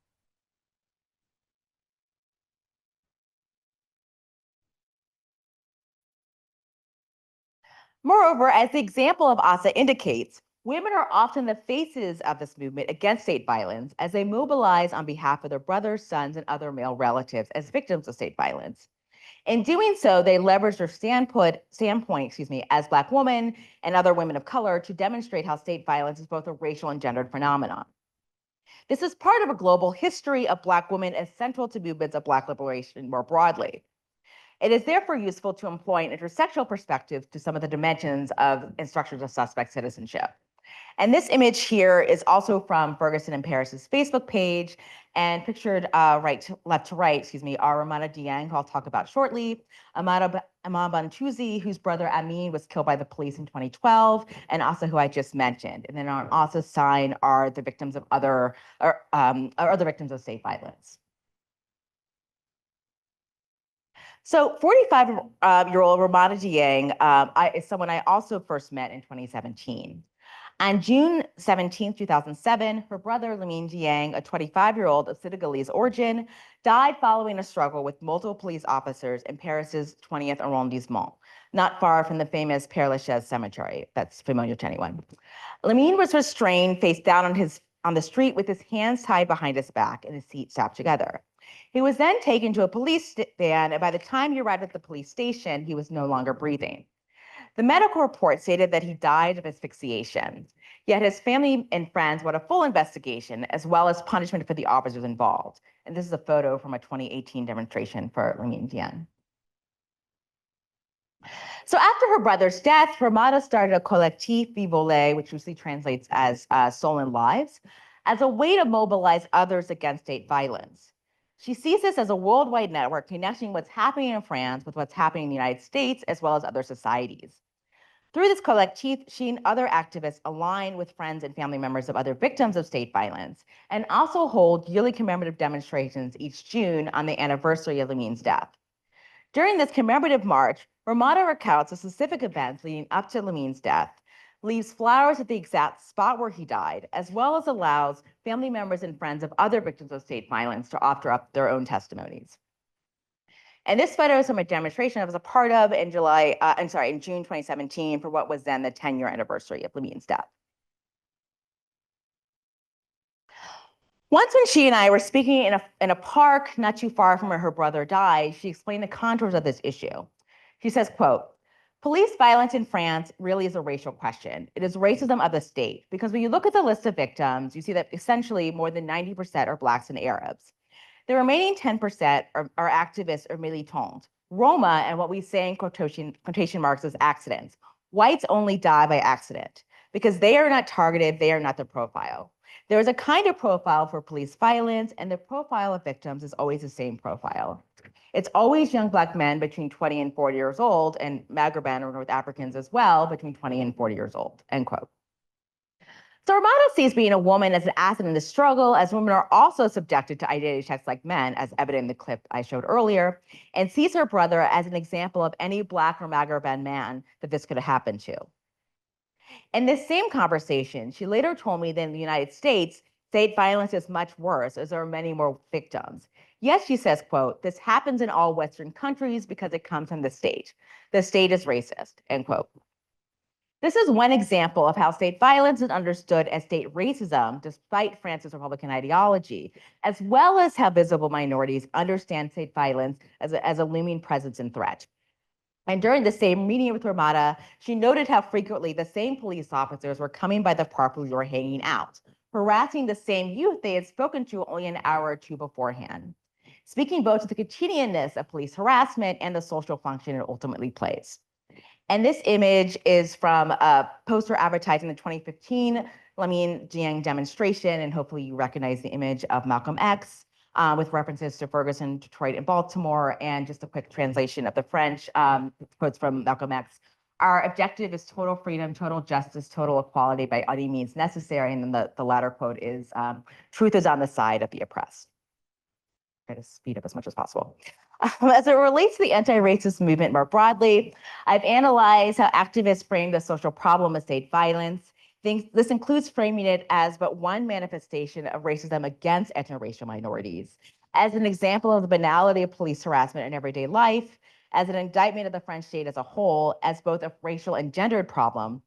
Moreover, as the example of Asa indicates, women are often the faces of this movement against state violence as they mobilize on behalf of their brothers, sons, and other male relatives as victims of state violence. In doing so, they leverage their standpoint, as Black women and other women of color to demonstrate how state violence is both a racial and gendered phenomenon. This is part of a global history of Black women as central to movements of Black liberation more broadly. It is therefore useful to employ an intersectional perspective to some of the dimensions of and structures of suspect citizenship. And this image here is also from Ferguson in Paris's Facebook page, and pictured left to right, are Ramada Dieng, who I'll talk about shortly, Amada 𝙈𝙤𝙜𝙧𝙖𝙩𝙞𝙤𝙬 whose brother Amin was killed by the police in 2012, and Asa, who I just mentioned. And then on Asa's side are the victims of other victims of state violence. So 45-year-old Ramada Dieng is someone I also first met in 2017. On June 17, 2007, her brother Lamine Dieng, a 25-year-old of Senegalese origin, died following a struggle with multiple police officers in Paris's 20th arrondissement, not far from the famous Père Lachaise cemetery that's familiar to anyone. Lamine was restrained face down on the street with his hands tied behind his back and his feet strapped together. He was then taken to a police van, and by the time he arrived at the police station, he was no longer breathing. The medical report stated that he died of asphyxiation, yet his family and friends want a full investigation as well as punishment for the officers involved. And this is a photo from a 2018 demonstration for Lamine Dieng. So after her brother's death, Ramada started a collectif Vivole, which loosely translates as Stolen Lives, as a way to mobilize others against state violence. She sees this as a worldwide network connecting what's happening in France with what's happening in the United States, as well as other societies. Through this collectif, she and other activists align with friends and family members of other victims of state violence, and also hold yearly commemorative demonstrations each June on the anniversary of Lamine's death. During this commemorative march, Ramada recounts the specific events leading up to Lamine's death, leaves flowers at the exact spot where he died, as well as allows family members and friends of other victims of state violence to offer up their own testimonies. And this photo is from a demonstration I was a part of in June 2017 for what was then the 10-year anniversary of Lamine's death. Once when she and I were speaking in a park not too far from where her brother died, she explained the contours of this issue. She says, quote, "Police violence in France really is a racial question. It is racism of the state, because when you look at the list of victims, you see that essentially more than 90% are Blacks and Arabs. The remaining 10% are activists or militants, Roma, and what we say in quotation marks as accidents. Whites only die by accident because they are not targeted, they are not the profile. There is a kind of profile for police violence, and the profile of victims is always the same profile. It's always young Black men between 20 and 40 years old, and Maghreb or North Africans as well, between 20 and 40 years old, end quote. So Ramada sees being a woman as an asset in the struggle, as women are also subjected to identity checks like men, as evident in the clip I showed earlier, and sees her brother as an example of any Black or Maghreban man that this could have happened to. In this same conversation, she later told me that in the United States, state violence is much worse, as there are many more victims. Yes, she says, quote, this happens in all Western countries because it comes from the state. The state is racist, end quote. This is one example of how state violence is understood as state racism, despite France's Republican ideology, as well as how visible minorities understand state violence as a looming presence and threat. And during the same meeting with Ramada, she noted how frequently the same police officers were coming by the park where we were hanging out, harassing the same youth they had spoken to only an hour or two beforehand, speaking both to the continuousness of police harassment and the social function it ultimately plays. And this image is from a poster advertising the 2015 Lamine demonstration, and hopefully you recognize the image of Malcolm X, with references to Ferguson, Detroit, and Baltimore, and just a quick translation of the French quotes from Malcolm X. Our objective is total freedom, total justice, total equality by any means necessary. And then the latter quote is, truth is on the side of the oppressed. Try to speed up as much as possible. As it relates to the anti-racist movement more broadly, I've analyzed how activists frame the social problem of state violence. This includes framing it as but one manifestation of racism against ethnoracial minorities, as an example of the banality of police harassment in everyday life, as an indictment of the French state as a whole, as both a racial and gendered problem,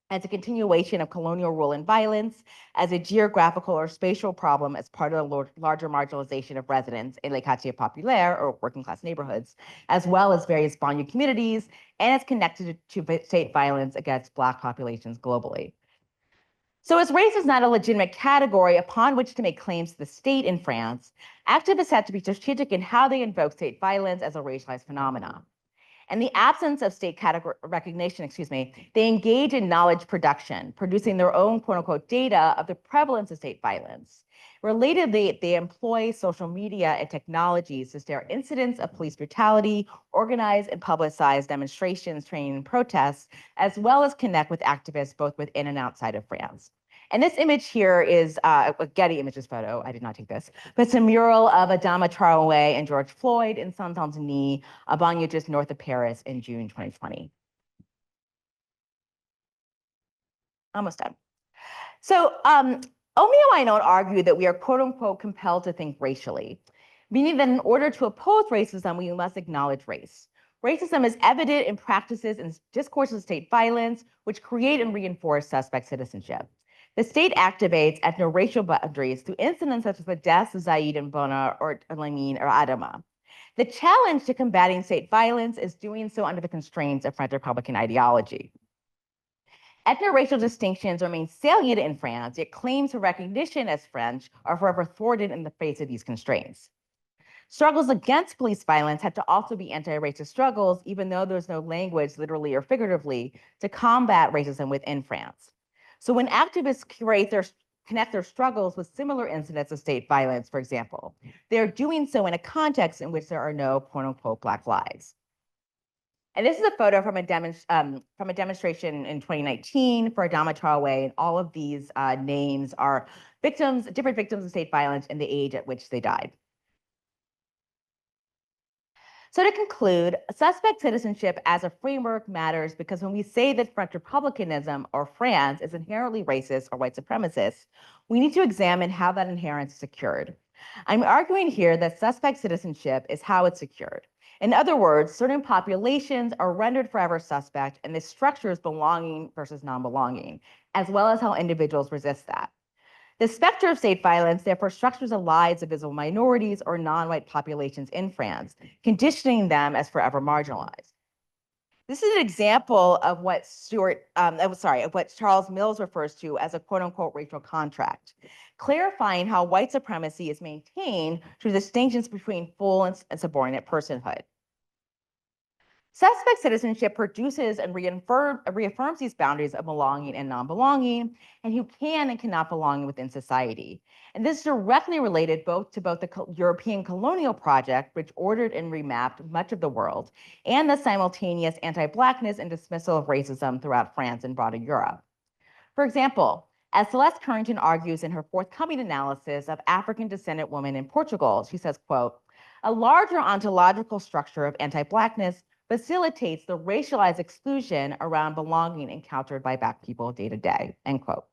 as a continuation of colonial rule and violence, as a geographical or spatial problem as part of the larger marginalization of residents in les quartiers populaires, or working class neighborhoods, as well as various banlieue communities, and it's connected to state violence against Black populations globally. So as race is not a legitimate category upon which to make claims to the state in France, activists had to be strategic in how they invoke state violence as a racialized phenomenon. In the absence of state recognition, they engage in knowledge production, producing their own quote unquote data of the prevalence of state violence. Relatedly, they employ social media and technologies to share incidents of police brutality, organize and publicize demonstrations, training, and protests, as well as connect with activists both within and outside of France. And this image here is a Getty Images photo. I did not take this, but it's a mural of 𝙈𝙤𝙜𝙧𝙖𝙯 and George Floyd in Saint-Denis, a banlieue just north of Paris in June 2020. Almost done. So 𝙤𝙤𝙜𝙧𝙖𝙯 and argue that we are quote unquote compelled to think racially, meaning that in order to oppose racism, we must acknowledge race. Racism is evident in practices and discourses of state violence, which create and reinforce suspect citizenship. The state activates ethno-racial boundaries through incidents such as the deaths of Zaid and Bona or Lamine or Adama. The challenge to combating state violence is doing so under the constraints of French Republican ideology. Ethno-racial distinctions remain salient in France, yet claims for recognition as French are forever thwarted in the face of these constraints. Struggles against police violence had to also be anti-racist struggles, even though there's no language, literally or figuratively, to combat racism within France. So when activists connect their struggles with similar incidents of state violence, for example, they're doing so in a context in which there are no quote unquote Black lives. And this is a photo from a demonstration in 2019 for 𝙈𝙤𝙧𝙖𝙯 and all of these names are different victims of state violence and the age at which they died. So to conclude, suspect citizenship as a framework matters because when we say that French republicanism or France is inherently racist or white supremacist, we need to examine how that inherence is secured. I'm arguing here that suspect citizenship is how it's secured. In other words, certain populations are rendered forever suspect and this structures belonging versus non-belonging, as well as how individuals resist that. The specter of state violence therefore structures the lives of visible minorities or non-white populations in France, conditioning them as forever marginalized. This is an example of what Charles Mills refers to as a quote-unquote racial contract, clarifying how white supremacy is maintained through distinctions between full and subordinate personhood. Suspect citizenship produces and reaffirms these boundaries of belonging and non-belonging, and who can and cannot belong within society. And this is directly related both to the European colonial project, which ordered and remapped much of the world, and the simultaneous anti-Blackness and dismissal of racism throughout France and broader Europe. For example, as Celeste Currington argues in her forthcoming analysis of African descendant women in Portugal, she says, quote, a larger ontological structure of anti-Blackness facilitates the racialized exclusion around belonging encountered by Black people day to day, end quote.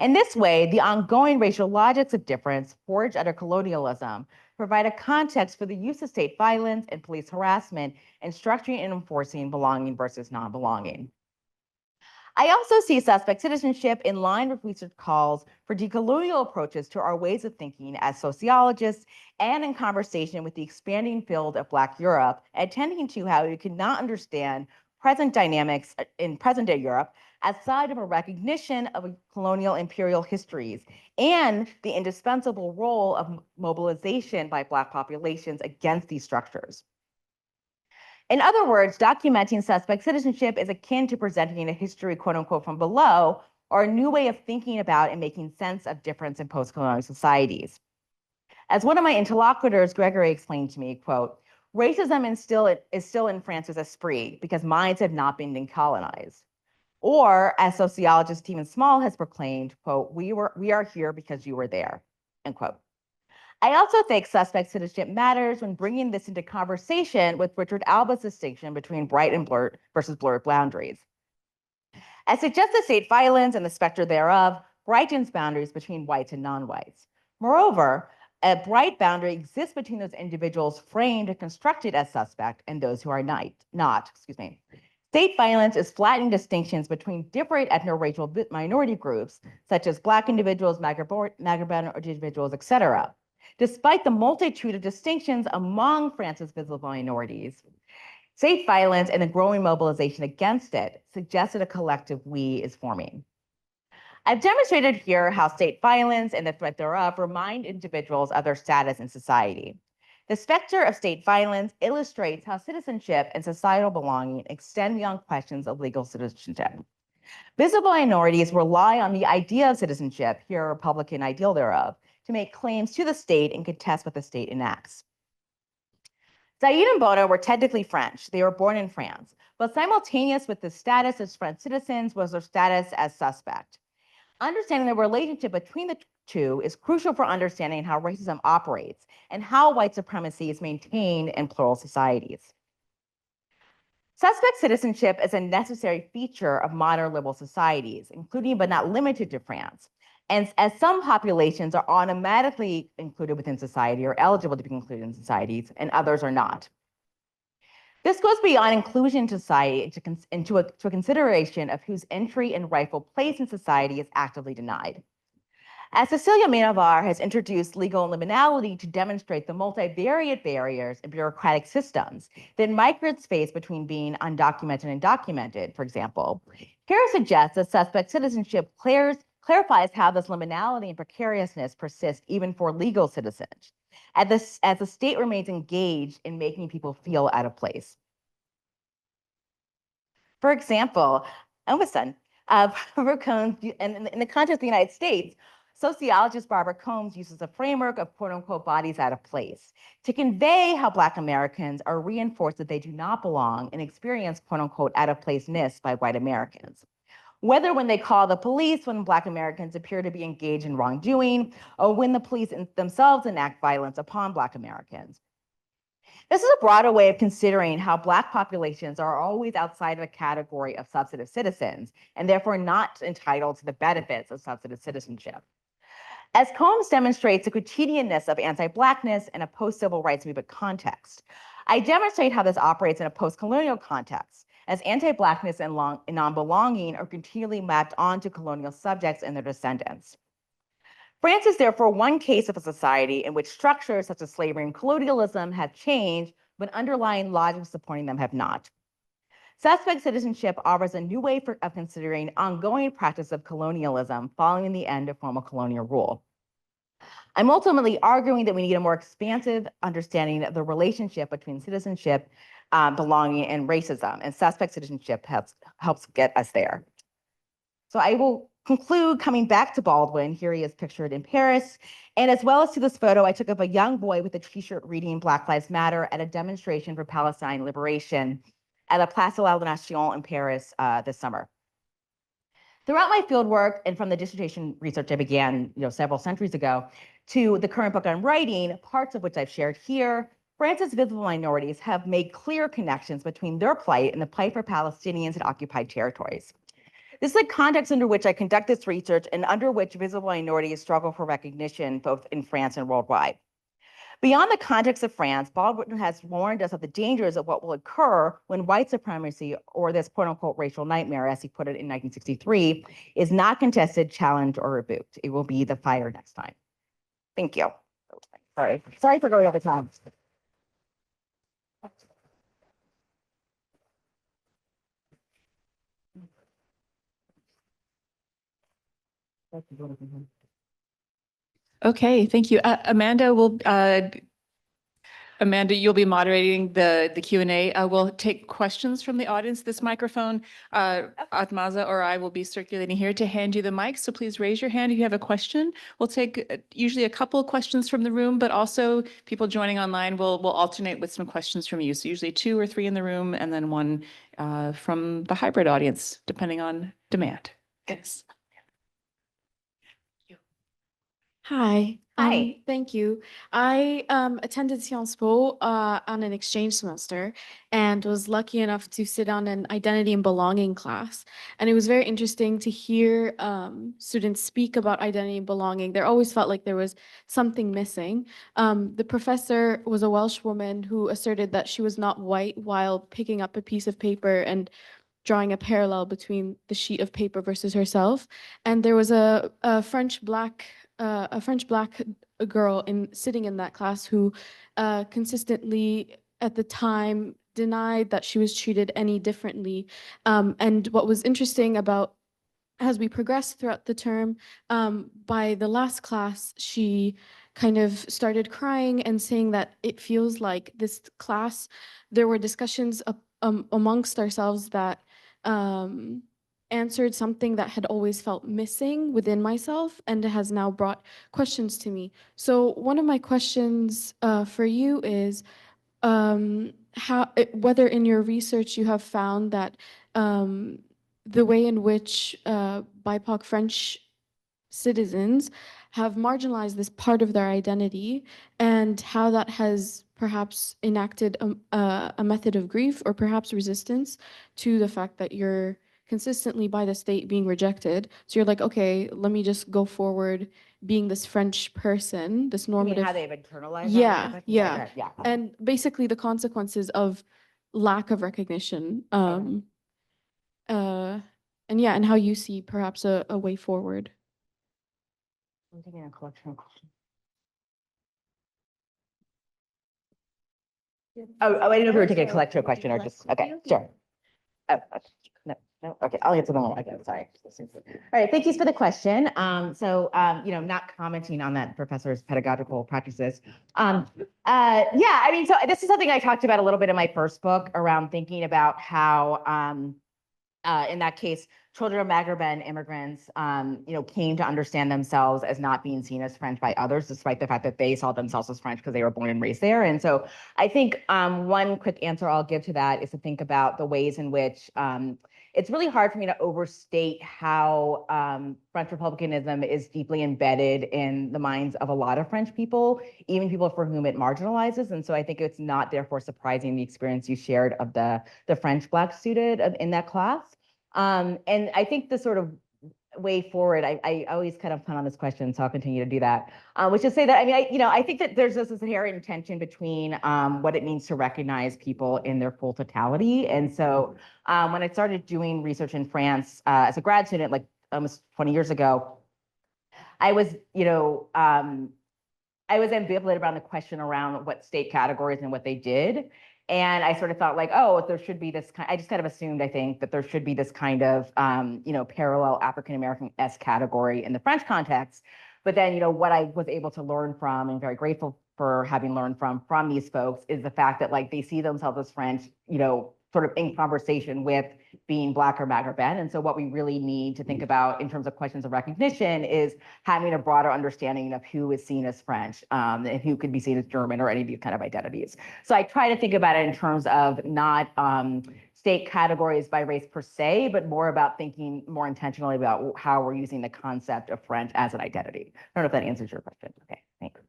In this way, the ongoing racial logics of difference forged under colonialism provide a context for the use of state violence and police harassment in structuring and enforcing belonging versus non-belonging. I also see suspect citizenship in line with research calls for decolonial approaches to our ways of thinking as sociologists and in conversation with the expanding field of Black Europe, attending to how we cannot understand present dynamics in present-day Europe outside of a recognition of colonial imperial histories and the indispensable role of mobilization by Black populations against these structures. In other words, documenting suspect citizenship is akin to presenting a history, quote unquote, from below, or a new way of thinking about and making sense of difference in postcolonial societies. As one of my interlocutors, Gregory, explained to me, quote, racism is still in France's esprit because minds have not been decolonized. Or, as sociologist Stephen Small has proclaimed, quote, we are here because you were there, end quote. I also think suspect citizenship matters when bringing this into conversation with Richard Alba's distinction between bright and blurred versus blurred boundaries. As suggested state violence and the specter thereof brightens boundaries between whites and non-whites. Moreover, a bright boundary exists between those individuals framed and constructed as suspect and those who are not. State violence is flattening distinctions between different ethno-racial minority groups, such as Black individuals, Maghreb individuals, etc. Despite the multitude of distinctions among France's visible minorities, state violence and the growing mobilization against it suggested a collective we is forming. I've demonstrated here how state violence and the threat thereof remind individuals of their status in society. The specter of state violence illustrates how citizenship and societal belonging extend beyond questions of legal citizenship. Visible minorities rely on the idea of citizenship, here a Republican ideal thereof, to make claims to the state and contest what the state enacts. Saïd and Bono were technically French. They were born in France, but simultaneous with the status as French citizens was their status as suspect. Understanding the relationship between the two is crucial for understanding how racism operates and how white supremacy is maintained in plural societies. Suspect citizenship is a necessary feature of modern liberal societies, including but not limited to France. And as some populations are automatically included within society or eligible to be included in societies, and others are not. This goes beyond inclusion in society into a consideration of whose entry and rightful place in society is actively denied. As Cecilia Minavar has introduced legal liminality to demonstrate the multivariate barriers in bureaucratic systems that migrate space between being undocumented and documented, for example, Kara suggests that suspect citizenship clarifies how this liminality and precariousness persist even for legal citizens, as the state remains engaged in making people feel out of place. For example, almost done. Barbara Combs, and in the context of the United States, sociologist Barbara Combs uses a framework of quote unquote bodies out of place to convey how Black Americans are reinforced that they do not belong and experience quote unquote out of placeness by white Americans. Whether when they call the police when Black Americans appear to be engaged in wrongdoing, or when the police themselves enact violence upon Black Americans. This is a broader way of considering how Black populations are always outside of a category of substantive citizens, and therefore not entitled to the benefits of substantive citizenship. As Combs demonstrates the quotidianness of anti-Blackness in a post-civil rights movement context, I demonstrate how this operates in a post-colonial context, as anti-Blackness and non-belonging are continually mapped onto colonial subjects and their descendants. France is therefore one case of a society in which structures such as slavery and colonialism have changed, but underlying logics supporting them have not. Suspect citizenship offers a new way of considering ongoing practice of colonialism following the end of formal colonial rule. I'm ultimately arguing that we need a more expansive understanding of the relationship between citizenship, belonging, and racism. And suspect citizenship helps get us there. So I will conclude coming back to Baldwin. Here he is pictured in Paris. And as well as to this photo, I took of a young boy with a t-shirt reading Black Lives Matter at a demonstration for Palestine liberation at La Place de la Nation in Paris this summer. Throughout my fieldwork and from the dissertation research I began several centuries ago to the current book I'm writing, parts of which I've shared here, France's visible minorities have made clear connections between their plight and the plight for Palestinians in occupied territories. This is the context under which I conduct this research and under which visible minorities struggle for recognition both in France and worldwide. Beyond the context of France, Baldwin has warned us of the dangers of what will occur when white supremacy, or this quote-unquote racial nightmare, as he put it in 1963, is not contested, challenged, or rebuked. It will be the fire next time. Thank you. Sorry for going over time. Okay, thank you. Amanda, you'll be moderating the Q&A. We'll take questions from the audience. This microphone, Atmaza or I will be circulating here to hand you the mic. So please raise your hand if you have a question. We'll take usually a couple of questions from the room, but also people joining online will alternate with some questions from you. So usually 2 or 3 in the room and then 1 from the hybrid audience, depending on demand. Yes. Hi. Hi. Thank you. I attended Sciences Po on an exchange semester and was lucky enough to sit on an identity and belonging class. And it was very interesting to hear students speak about identity and belonging. There always felt like there was something missing. The professor was a Welsh woman who asserted that she was not white while picking up a piece of paper and drawing a parallel between the sheet of paper versus herself. And there was a French black girl sitting in that class who consistently at the time denied that she was treated any differently. And what was interesting about as we progressed throughout the term, by the last class, she kind of started crying and saying that it feels like this class, there were discussions amongst ourselves that answered something that had always felt missing within myself and has now brought questions to me. So one of my questions for you is whether in your research you have found that the way in which BIPOC French citizens have marginalized this part of their identity and how that has perhaps enacted a method of grief or perhaps resistance to the fact that you're consistently by the state being rejected. So you're like, okay, let me just go forward being this French person, this normative. You mean how they've internalized Yeah, that? yeah. Yeah. And basically the consequences of lack of recognition. And yeah, and how you see perhaps a way forward. I'm taking a collection of questions. Oh, I didn't know if you were taking a collection question or just, okay, sure. Oh, okay. No, okay, I'll answer them all. Okay, sorry. All right, thank you for the question. Not commenting on that professor's pedagogical practices. Yeah, I mean, so this is something I talked about a little bit in my first book around thinking about how, in that case, children of Maghreb immigrants, came to understand themselves as not being seen as French by others, despite the fact that they saw themselves as French because they were born and raised there. And so I think one quick answer I'll give to that is to think about the ways in which it's really hard for me to overstate how French republicanism is deeply embedded in the minds of a lot of French people, even people for whom it marginalizes. And so I think it's not therefore surprising the experience you shared of the French Black student in that class. And I think the sort of way forward, I always kind of punt on this question, so I'll continue to do that, which is say that, I mean, I think that there's this inherent tension between what it means to recognize people in their full totality. And so when I started doing research in France as a grad student, like almost 20 years ago, I was ambivalent around the question around what state categories and what they did. And I sort of thought like, oh, there should be this kind, I just kind of assumed, I think, that there should be this kind of, parallel African-American-esque category in the French context. But then, what I was able to learn from and very grateful for having learned from these folks is the fact that like they see themselves as French, sort of in conversation with being Black or Maghreben. And so what we really need to think about in terms of questions of recognition is having a broader understanding of who is seen as French and who could be seen as German or any of these kind of identities. So I try to think about it in terms of not state categories by race per se, but more about thinking more intentionally about how we're using the concept of French as an identity. I don't know if that answers your question. Okay, thanks.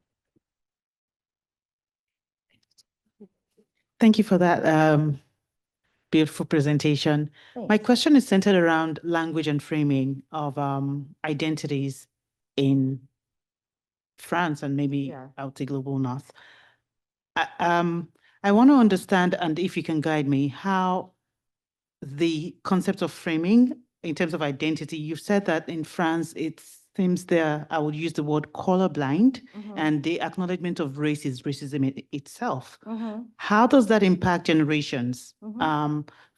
Thank you for that beautiful presentation. Thanks. My question is centered around language and framing of identities in France and maybe out to global north. I want to understand, and if you can guide me, how the concept of framing in terms of identity, you've said that in France, it seems there, I would use the word colorblind, and the acknowledgement of race is racism itself. How does that impact generations?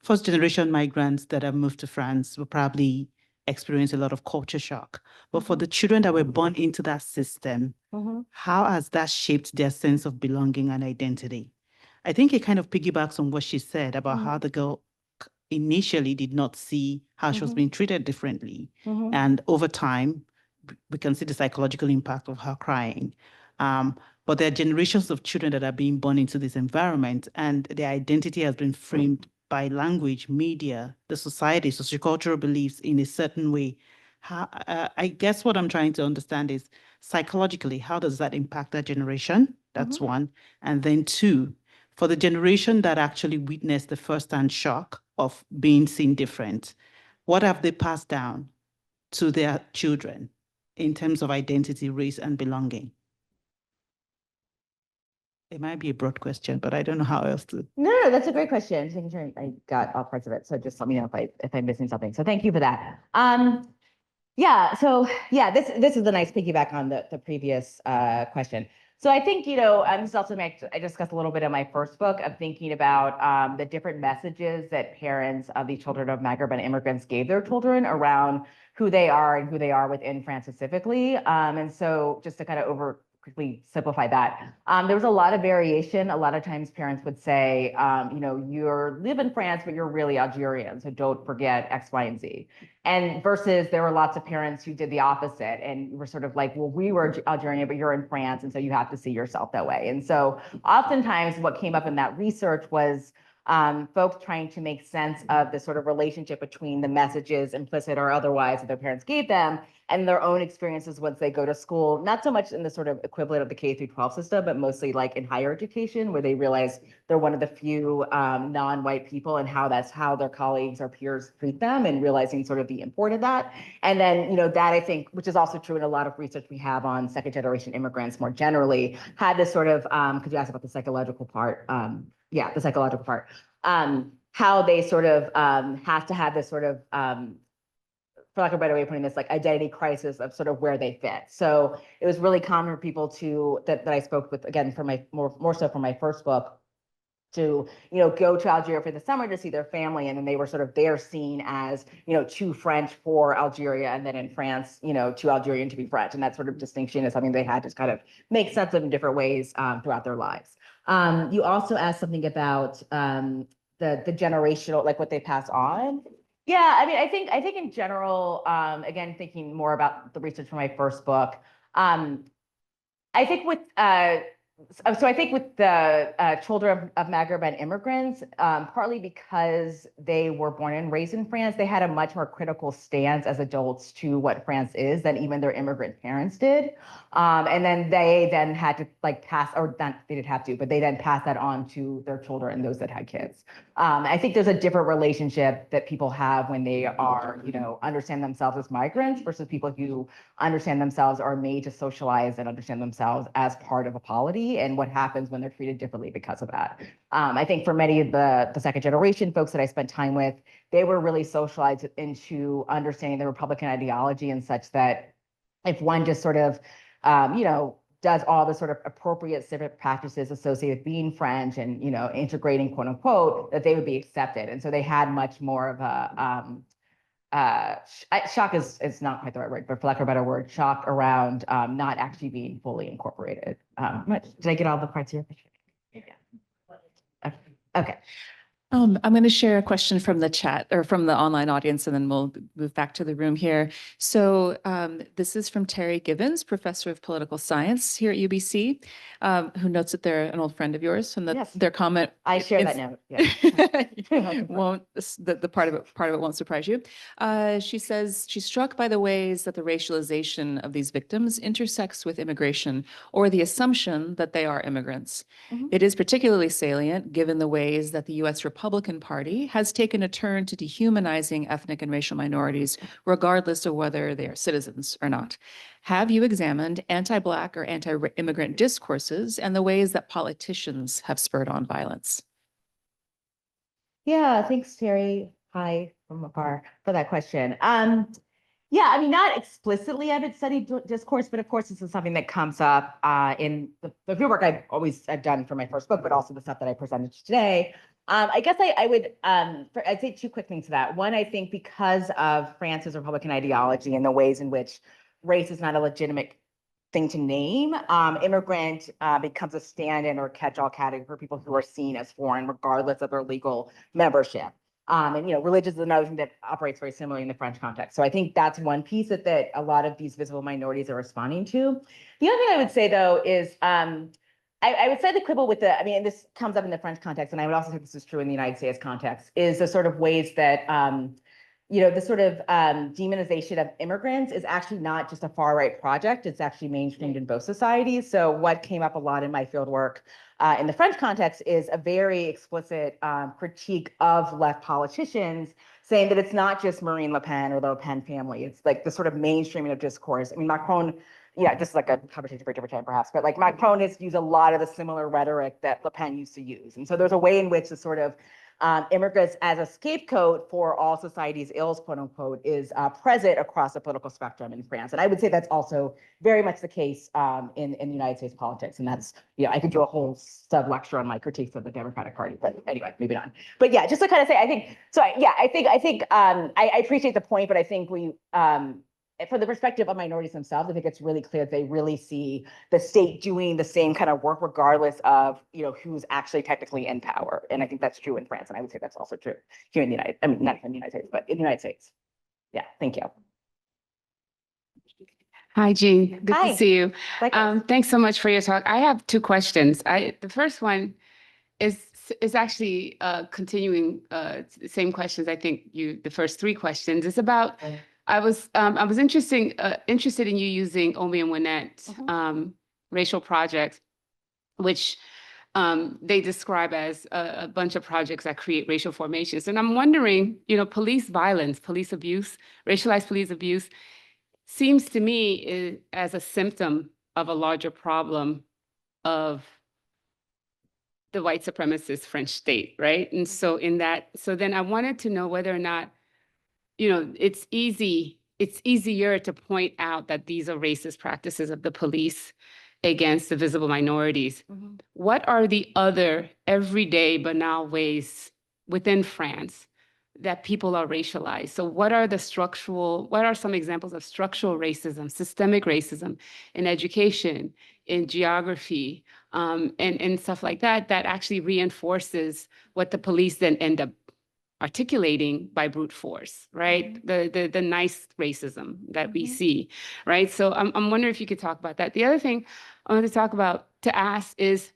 First generation migrants that have moved to France will probably experience a lot of culture shock. But for the children that were born into that system, how has that shaped their sense of belonging and identity? I think it kind of piggybacks on what she said about how the girl initially did not see how she was being treated differently. And over time, we can see the psychological impact of her crying. But there are generations of children that are being born into this environment, and their identity has been framed by language, media, the society, sociocultural beliefs in a certain way. How, I guess what I'm trying to understand is psychologically, how does that impact that generation? That's one. And then two, for the generation that actually witnessed the first-hand shock of being seen different, what have they passed down to their children in terms of identity, race, and belonging? It might be a broad question, but I don't know how else to. No, that's a great question. Just making sure I got all parts of it. So just let me know if I'm missing something. So thank you for that. This is a nice piggyback on the previous question. So I think, this is also something I discussed a little bit in my first book of thinking about the different messages that parents of these children of Maghreben immigrants gave their children around who they are and who they are within France specifically. And so just to kind of quickly simplify that, there was a lot of variation. A lot of times parents would say, you live in France, but you're really Algerian, so don't forget X, Y, and Z. And versus there were lots of parents who did the opposite and were sort of like, well, we were Algerian, but you're in France, and so you have to see yourself that way. And so oftentimes what came up in that research was folks trying to make sense of the sort of relationship between the messages, implicit or otherwise, that their parents gave them and their own experiences once they go to school, not so much in the sort of equivalent of the K through 12 system, but mostly like in higher education, where they realize they're one of the few non-white people and that's how their colleagues or peers treat them, and realizing sort of the import of that. And then, that I think, which is also true in a lot of research we have on second generation immigrants more generally, had this sort of, because you asked about the psychological part, the psychological part, how they sort of have to have this sort of, for lack of a better way of putting this, like identity crisis of sort of where they fit. So it was really common for people that I spoke with, again, for my more so for my first book, to go to Algeria for the summer to see their family, and then they were sort of there seen as too French for Algeria, and then in France too Algerian to be French, and that sort of distinction is something they had to kind of make sense of in different ways throughout their lives. You also asked something about the generational, like what they pass on. Yeah, I mean, I think in general, again, thinking more about the research for my first book, I think with the children of Maghreben immigrants, partly because they were born and raised in France, they had a much more critical stance as adults to what France is than even their immigrant parents did. And then they then had to pass, or not, they didn't have to, but they then pass that on to their children, those that had kids. I think there's a different relationship that people have when they are, understand themselves as migrants versus people who understand themselves or are made to socialize and understand themselves as part of a polity, and what happens when they're treated differently because of that. I think for many of the second generation folks that I spent time with, they were really socialized into understanding the Republican ideology and such that if one just sort of, does all the sort of appropriate civic practices associated with being French and, integrating, quote unquote, that they would be accepted. And so they had much more of a, shock is not quite the right word, but for lack of a better word, shock around not actually being fully incorporated. Did I get all the parts of your question? Yeah. Okay. I'm going to share a question from the chat or from the online audience, and then we'll move back to the room here. So this is from Terry Gibbons, professor of political science here at UBC, who notes that they're an old friend of yours, and that Yes. their comment. I share that note. Yeah. The part of it won't surprise you. She says she's struck by the ways that the racialization of these victims intersects with immigration, or the assumption that they are immigrants. Mhm. It is particularly salient given the ways that the U.S. Republican Party has taken a turn to dehumanizing ethnic and racial minorities, regardless of whether they are citizens or not. Have you examined anti-Black or anti-immigrant discourses and the ways that politicians have spurred on violence? Yeah, thanks, Terry. Hi from afar for that question. Yeah, I mean, not explicitly I haven't studied discourse, but of course, this is something that comes up in the field work I've done for my first book, but also the stuff that I presented today. I guess I would I'd say two quick things to that. One, I think because of France's Republican ideology and the ways in which race is not a legitimate thing to name, immigrant becomes a stand-in or catch-all category for people who are seen as foreign, regardless of their legal membership. And religion is another thing that operates very similarly in the French context. So I think that's one piece that a lot of these visible minorities are responding to. The other thing I would say, though, is I would say the quibble with and this comes up in the French context, and I would also think this is true in the United States context, is the sort of ways that the sort of demonization of immigrants is actually not just a far right project. It's actually mainstreamed in both societies. So what came up a lot in my field work in the French context is a very explicit critique of left politicians saying that it's not just Marine Le Pen or the Le Pen family. It's like the sort of mainstreaming of discourse. I mean, Macron, this is like a conversation for a different time perhaps, but like Macron has used a lot of the similar rhetoric that Le Pen used to use. And so there's a way in which the sort of immigrants as a scapegoat for all society's ills, quote unquote, is present across the political spectrum in France. And I would say that's also very much the case in the United States politics. And that's, I could do a whole sub lecture on my critiques of the Democratic Party, but anyway, moving on. But yeah, just to kind of say, I think, so yeah, I think I appreciate the point, but I think from the perspective of minorities themselves, I think it's really clear that they really see the state doing the same kind of work, regardless of who's actually technically in power. And I think that's true in France, and I would say that's also true here in the United. I mean, not in the United States, but in the United States. Yeah, thank you. Hi, Jean. Good Hi. to see you. Likewise. Thanks so much for your talk. I have two questions. The first one is actually continuing the same questions. I think the first three questions is about. I was interested in you using 𝙈𝙞𝙜𝙧𝙖𝙯𝙀𝙗𝙀 racial projects, which they describe as a bunch of projects that create racial formations. And I'm wondering, police violence, police abuse, racialized police abuse seems to me as a symptom of a larger problem of the white supremacist French state, right? And so then I wanted to know whether or not, it's easier to point out that these are racist practices of the police against the visible minorities. Mm-hmm. What are the other everyday banal ways within France that people are racialized? So what are some examples of structural racism, systemic racism in education, in geography, and stuff like that actually reinforces what the police then end up articulating by brute force, right? Mm-hmm. The nice racism that we Mm-hmm. see, right? So I'm wondering if you could talk about that. The other thing I want to ask is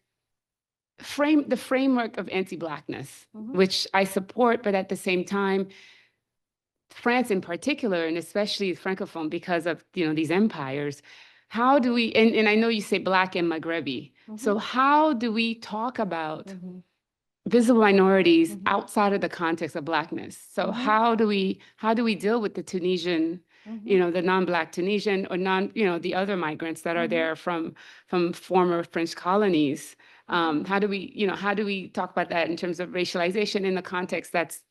the framework of anti-Blackness, Mm-hmm. which I support, but at the same time, France in particular, and especially Francophone, because of these empires, how do we, and I know you say Black and Maghrebi, Mm-hmm. so how do we talk about Mm-hmm. visible minorities Mm-hmm. outside of the context of Blackness? So Mm-hmm. how do we deal with the Tunisian, Mm-hmm. the non-Black Tunisian or the other migrants that are there from former French colonies? How do we talk about that in terms of racialization in the context that's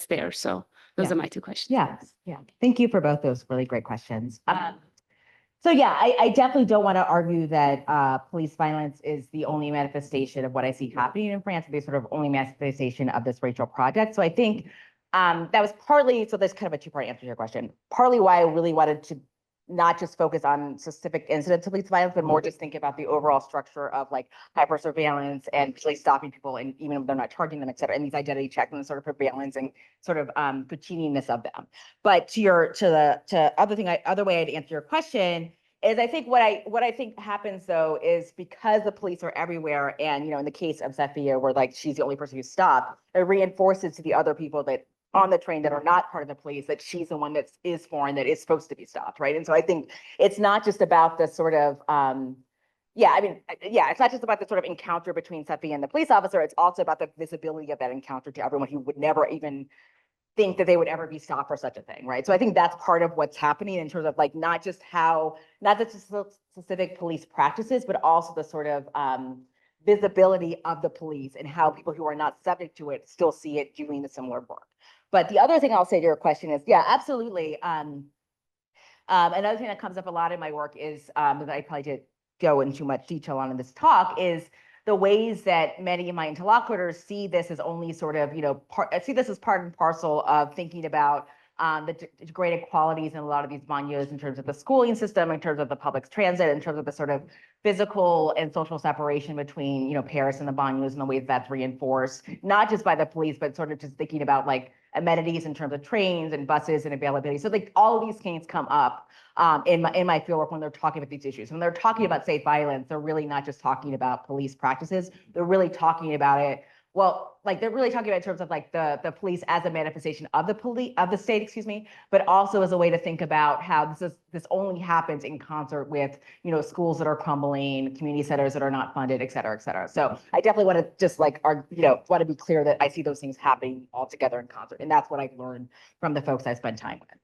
there? So those are my two questions. Yeah. Thank you for both those really great questions. So yeah, I definitely don't want to argue that police violence is the only manifestation of what I see happening in France, the sort of only manifestation of this racial project. So I think that was partly, so there's kind of a two-part answer to your question. Partly why I really wanted to not just focus on specific incidents of police violence, but more just think about the overall structure of like hyper-surveillance and really stopping people, and even if they're not charging them, et cetera, and these identity checks and sort of surveillance and sort of routineness of them. But other way I'd answer your question is I think what I think happens though is because the police are everywhere, and in the case of Safiya, where like she's the only person who stopped, it reinforces to the other people that on the train that are not part of the police that she's the one that is foreign, that is supposed to be stopped, right? And so I think it's not just about the sort of it's not just about the sort of encounter between Safiya and the police officer. It's also about the visibility of that encounter to everyone who would never even think that they would ever be stopped for such a thing, right? So I think that's part of what's happening in terms of like not the specific police practices, but also the sort of visibility of the police and how people who are not subject to it still see it doing the similar work. But the other thing I'll say to your question is, yeah, absolutely. Another thing that comes up a lot in my work is that I probably didn't go into much detail on in this talk is the ways that many of my interlocutors see this as only sort of, see this as part and parcel of thinking about the degraded qualities in a lot of these banlieues in terms of the schooling system, in terms of the public transit, in terms of the sort of physical and social separation between, Paris and the banlieues and the ways that's reinforced, not just by the police, but sort of just thinking about like amenities in terms of trains and buses and availability. So like all of these things come up in my fieldwork when they're talking about these issues. When they're talking about state violence, they're really not just talking about police practices. They're really talking about it. Well, like they're really talking about in terms of like the police as a manifestation of the state, but also as a way to think about how this only happens in concert with, schools that are crumbling, community centers that are not funded, et cetera, et cetera. So I definitely want to just like, want to be clear that I see those things happening all together in concert. And that's what I've learned from the folks I spend time with.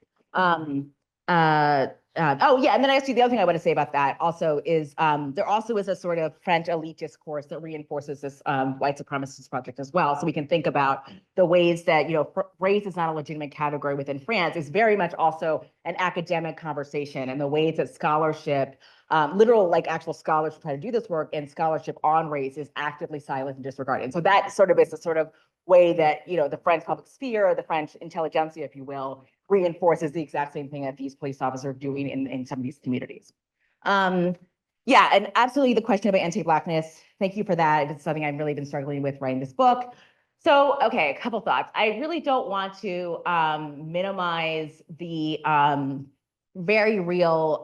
And then actually the other thing I want to say about that also is there also is a sort of French elite discourse that reinforces this white supremacist project as well. So we can think about the ways that, race is not a legitimate category within France is very much also an academic conversation, and the ways that scholarship, literal like actual scholars who try to do this work, and scholarship on race is actively silent and disregarded. And so that sort of is the sort of way that, the French public sphere, the French intelligentsia, if you will, reinforces the exact same thing that these police officers are doing in some of these communities. And absolutely the question about anti-Blackness, thank you for that. It's something I've really been struggling with writing this book. So, okay, a couple thoughts. I really don't want to minimize the very real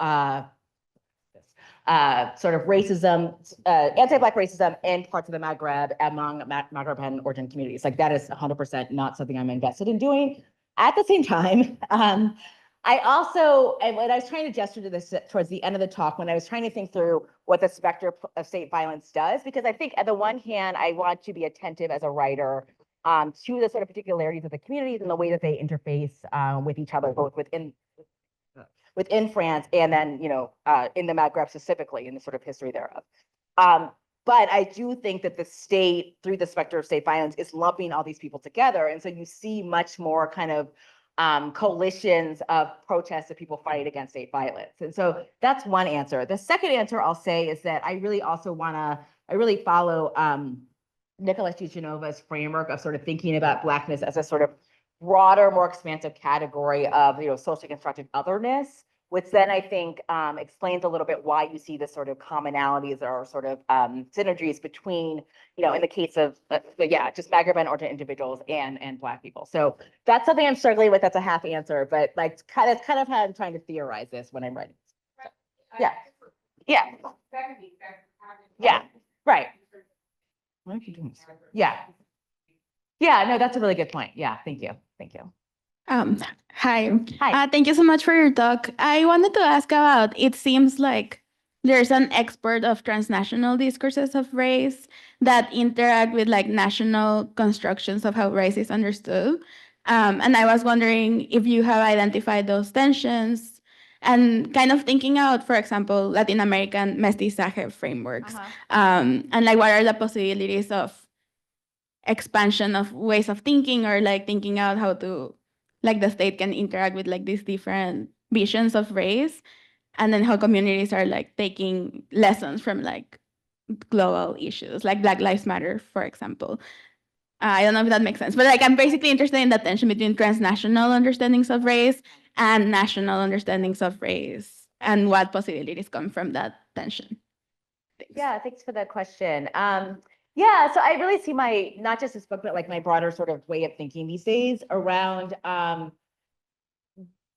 sort of racism, anti-Black racism in parts of the Maghreb among Maghreban origin communities. Like that is 100% not something I'm invested in doing. At the same time, I also, and when I was trying to gesture to this towards the end of the talk, when I was trying to think through what the specter of state violence does, because I think at the one hand, I want to be attentive as a writer to the sort of particularities of the communities and the way that they interface with each other, both within France and then, in the Maghreb specifically, in the sort of history thereof. But I do think that the state, through the specter of state violence, is lumping all these people together. And so you see much more kind of coalitions of protests of people fighting against state violence. And so that's one answer. The second answer I'll say is that I really also I really follow Nicholas Genova's framework of sort of thinking about Blackness as a sort of broader, more expansive category of, socially constructed otherness, which then I think explains a little bit why you see the sort of commonalities or sort of synergies between, in the case of, just Maghreban origin individuals and Black people. So that's something I'm struggling with. That's a half answer, but like it's kind of how I'm trying to theorize this when I'm writing. Yeah. Right. Why are you doing this? Yeah, no, that's a really good point. Yeah, thank you. Hi. Thank you so much for your talk. I wanted to ask about, it seems like there's an export of transnational discourses of race that interact with like national constructions of how race is understood. And I was wondering if you have identified those tensions and kind of thinking out, for example, Latin American mestizaje frameworks. And like what are the possibilities of expansion of ways of thinking, or like thinking out how to, like the state can interact with like these different visions of race, and then how communities are like taking lessons from like global issues, like Black Lives Matter, for example. I don't know if that makes sense, but like I'm basically interested in the tension between transnational understandings of race and national understandings of race and what possibilities come from that tension? Thanks. Yeah, thanks for that question. Yeah, so I really see my, not just this book, but like my broader sort of way of thinking these days around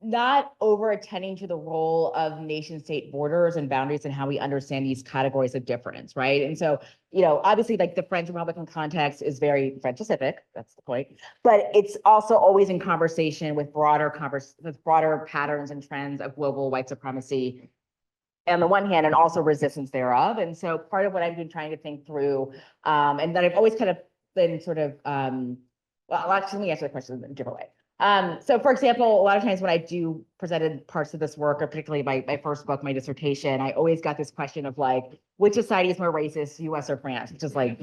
not over attending to the role of nation state borders and boundaries and how we understand these categories of difference, right? And so, obviously like the French Republican context is very French specific, that's the point, but it's also always in conversation with broader patterns and trends of global white supremacy on the one hand, and also resistance thereof. And so part of what I've been trying to think through, and that I've always kind of been sort of, well, actually, let me answer the question in a different way. So for example, a lot of times when I do presented parts of this work, or particularly my first book, my dissertation, I always got this question of like, which society is more racist, US or France? Which is like,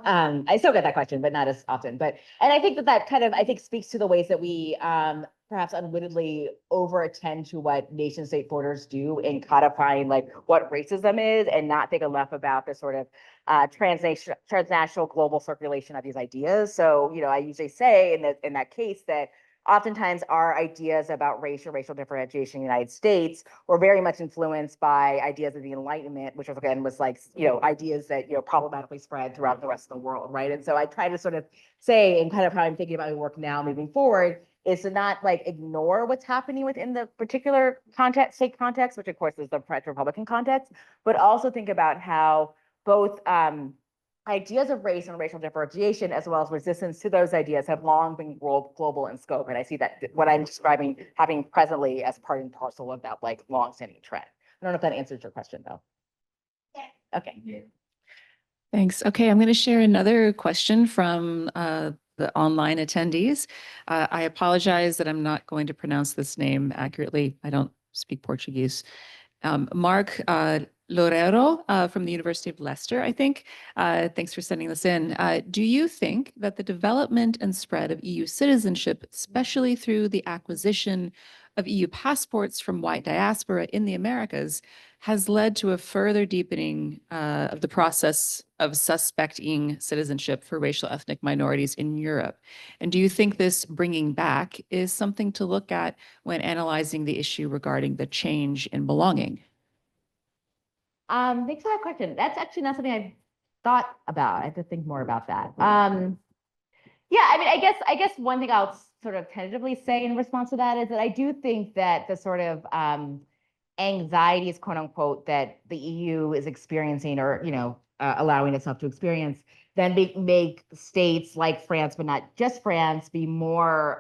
I still get that question, but not as often. And I think that kind of, I think, speaks to the ways that we perhaps unwittingly over-attend to what nation state borders do in codifying like what racism is, and not think enough about the sort of transnational global circulation of these ideas. So, I usually say in that case that oftentimes our ideas about race or racial differentiation in the United States were very much influenced by ideas of the Enlightenment, which again was like, ideas that, problematically spread throughout the rest of the world, right? And so I try to sort of say, and kind of how I'm thinking about my work now moving forward, is to not like ignore what's happening within the particular state context, which of course is the French Republican context, but also think about how both ideas of race and racial differentiation, as well as resistance to those ideas, have long been global in scope. And I see that what I'm describing happening presently as part and parcel of that like long-standing trend. I don't know if that answers your question though. Yeah. Okay. Yeah. Thanks. Okay, I'm going to share another question from the online attendees. I apologize that I'm not going to pronounce this name accurately. I don't speak Portuguese. Mark Loureiro from the University of Leicester, I think. Thanks for sending this in. Do you think that the development and spread of EU citizenship, especially through the acquisition of EU passports from white diaspora in the Americas, has led to a further deepening of the process of suspecting citizenship for racial ethnic minorities in Europe? And do you think this bringing back is something to look at when analyzing the issue regarding the change in belonging? Thanks for that question. That's actually not something I've thought about. I have to think more about that. Yeah, I mean, I guess one thing I'll sort of tentatively say in response to that is that I do think that the sort of anxieties, quote unquote, that the EU is experiencing, or allowing itself to experience, then make states like France, but not just France, be more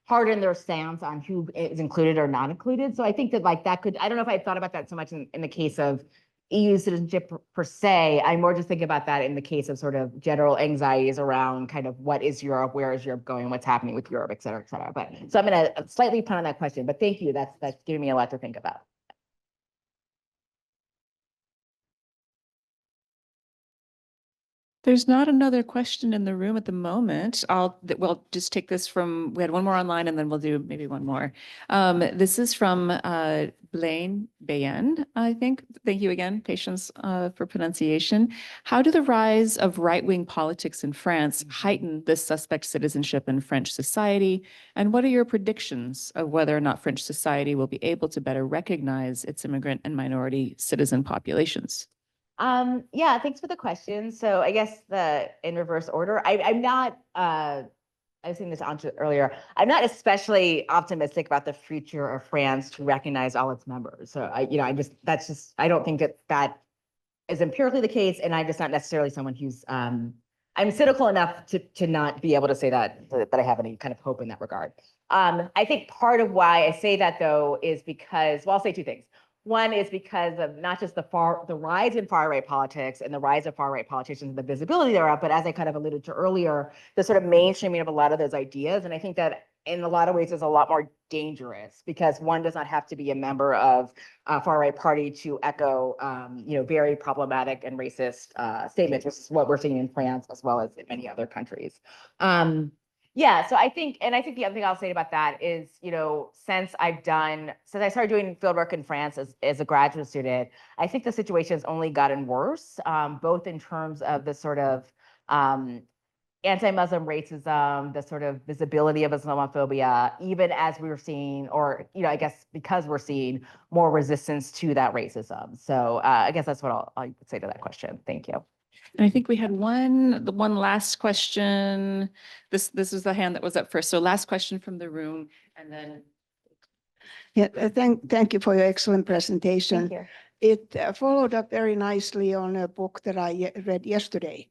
hard in their stance on who is included or not included. So I think that like that could, I don't know if I thought about that so much in the case of EU citizenship per se. I'm more just thinking about that in the case of sort of general anxieties around kind of what is Europe, where is Europe going, what's happening with Europe, et cetera, et cetera. But so I'm going to slightly punt on that question, but thank you. That's giving me a lot to think about. There's not another question in the room at the moment. We'll just take this from, we had one more online and then we'll do maybe one more. This is from 𝙈𝙞𝙜𝙧𝙖𝙯𝙗𝙗, I think. Thank you again, patience for pronunciation. How do the rise of right-wing politics in France heighten this suspect citizenship in French society? And what are your predictions of whether or not French society will be able to better recognize its immigrant and minority citizen populations? Yeah, thanks for the question. So I guess in reverse order, I'm not, I was saying this earlier, I'm not especially optimistic about the future of France to recognize all its members. So I don't think that is empirically the case. And I'm just not necessarily someone who's, I'm cynical enough to not be able to say that I have any kind of hope in that regard. I think part of why I say that though is because, well, I'll say two things. One is because of not just the rise in far-right politics and the rise of far-right politicians and the visibility thereof, but as I kind of alluded to earlier, the sort of mainstreaming of a lot of those ideas. And I think that in a lot of ways is a lot more dangerous because one does not have to be a member of a far-right party to echo, very problematic and racist statements, which is what we're seeing in France as well as in many other countries. Yeah, so I think the other thing I'll say about that is, since I started doing fieldwork in France as a graduate student, I think the situation has only gotten worse, both in terms of the sort of anti-Muslim racism, the sort of visibility of Islamophobia, even as we were seeing, or, I guess because we're seeing more resistance to that racism. So I guess that's what I'll say to that question. Thank you. And I think we had the one last question. This was the hand that was up first. So last question from the room, and then. Yeah, thank you for your excellent presentation. Thank you. It followed up very nicely on a book that I read yesterday.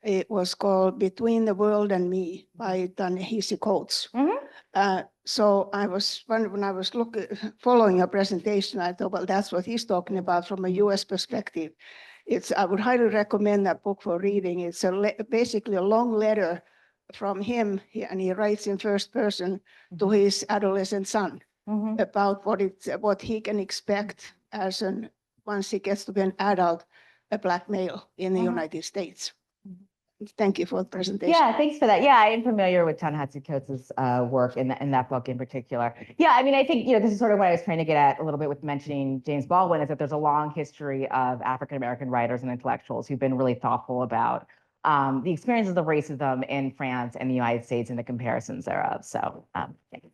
It was called Between the World and Me by 𝙍𝙖𝙘𝙞𝙞𝙬𝙗. So when I was following your presentation, I thought, well, that's what he's talking about from a US perspective. I would highly recommend that book for reading. It's basically a long letter from him, and he writes in first person to his adolescent son about what he can expect once he gets to be an adult, a Black male in the United States. Thank you for the presentation. Yeah, thanks for that. Yeah, I am familiar with 𝙍𝙖𝙘𝙞𝙬𝙗's work in that book in particular. Yeah, I mean, I think, this is sort of what I was trying to get at a little bit with mentioning James Baldwin, is that there's a long history of African-American writers and intellectuals who've been really thoughtful about the experiences of racism in France and the United States and the comparisons thereof. So, thank you.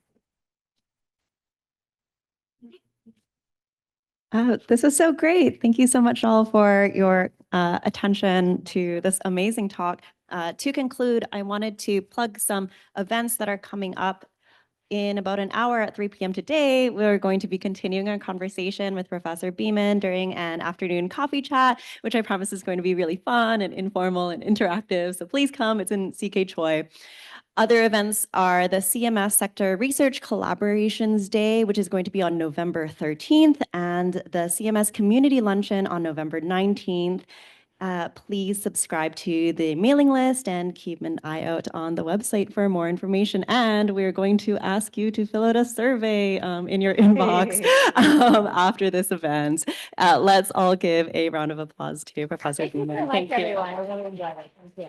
This was so great. Thank you so much all for your attention to this amazing talk. To conclude, I wanted to plug some events that are coming up. In about an hour at 3 p.m. today, we're going to be continuing our conversation with Professor Beaman during an afternoon coffee chat, which I promise is going to be really fun and informal and interactive. So please come. It's in CK Choi. Other events are the CMS Sector Research Collaborations Day, which is going to be on November 13th, and the CMS Community Luncheon on November 19th. Please subscribe to the mailing list and keep an eye out on the website for more information. And we're going to ask you to fill out a survey in your inbox after this event. Let's all give a round of applause to Professor Beaman. Thank you. Everyone. I really enjoyed it. Thank you.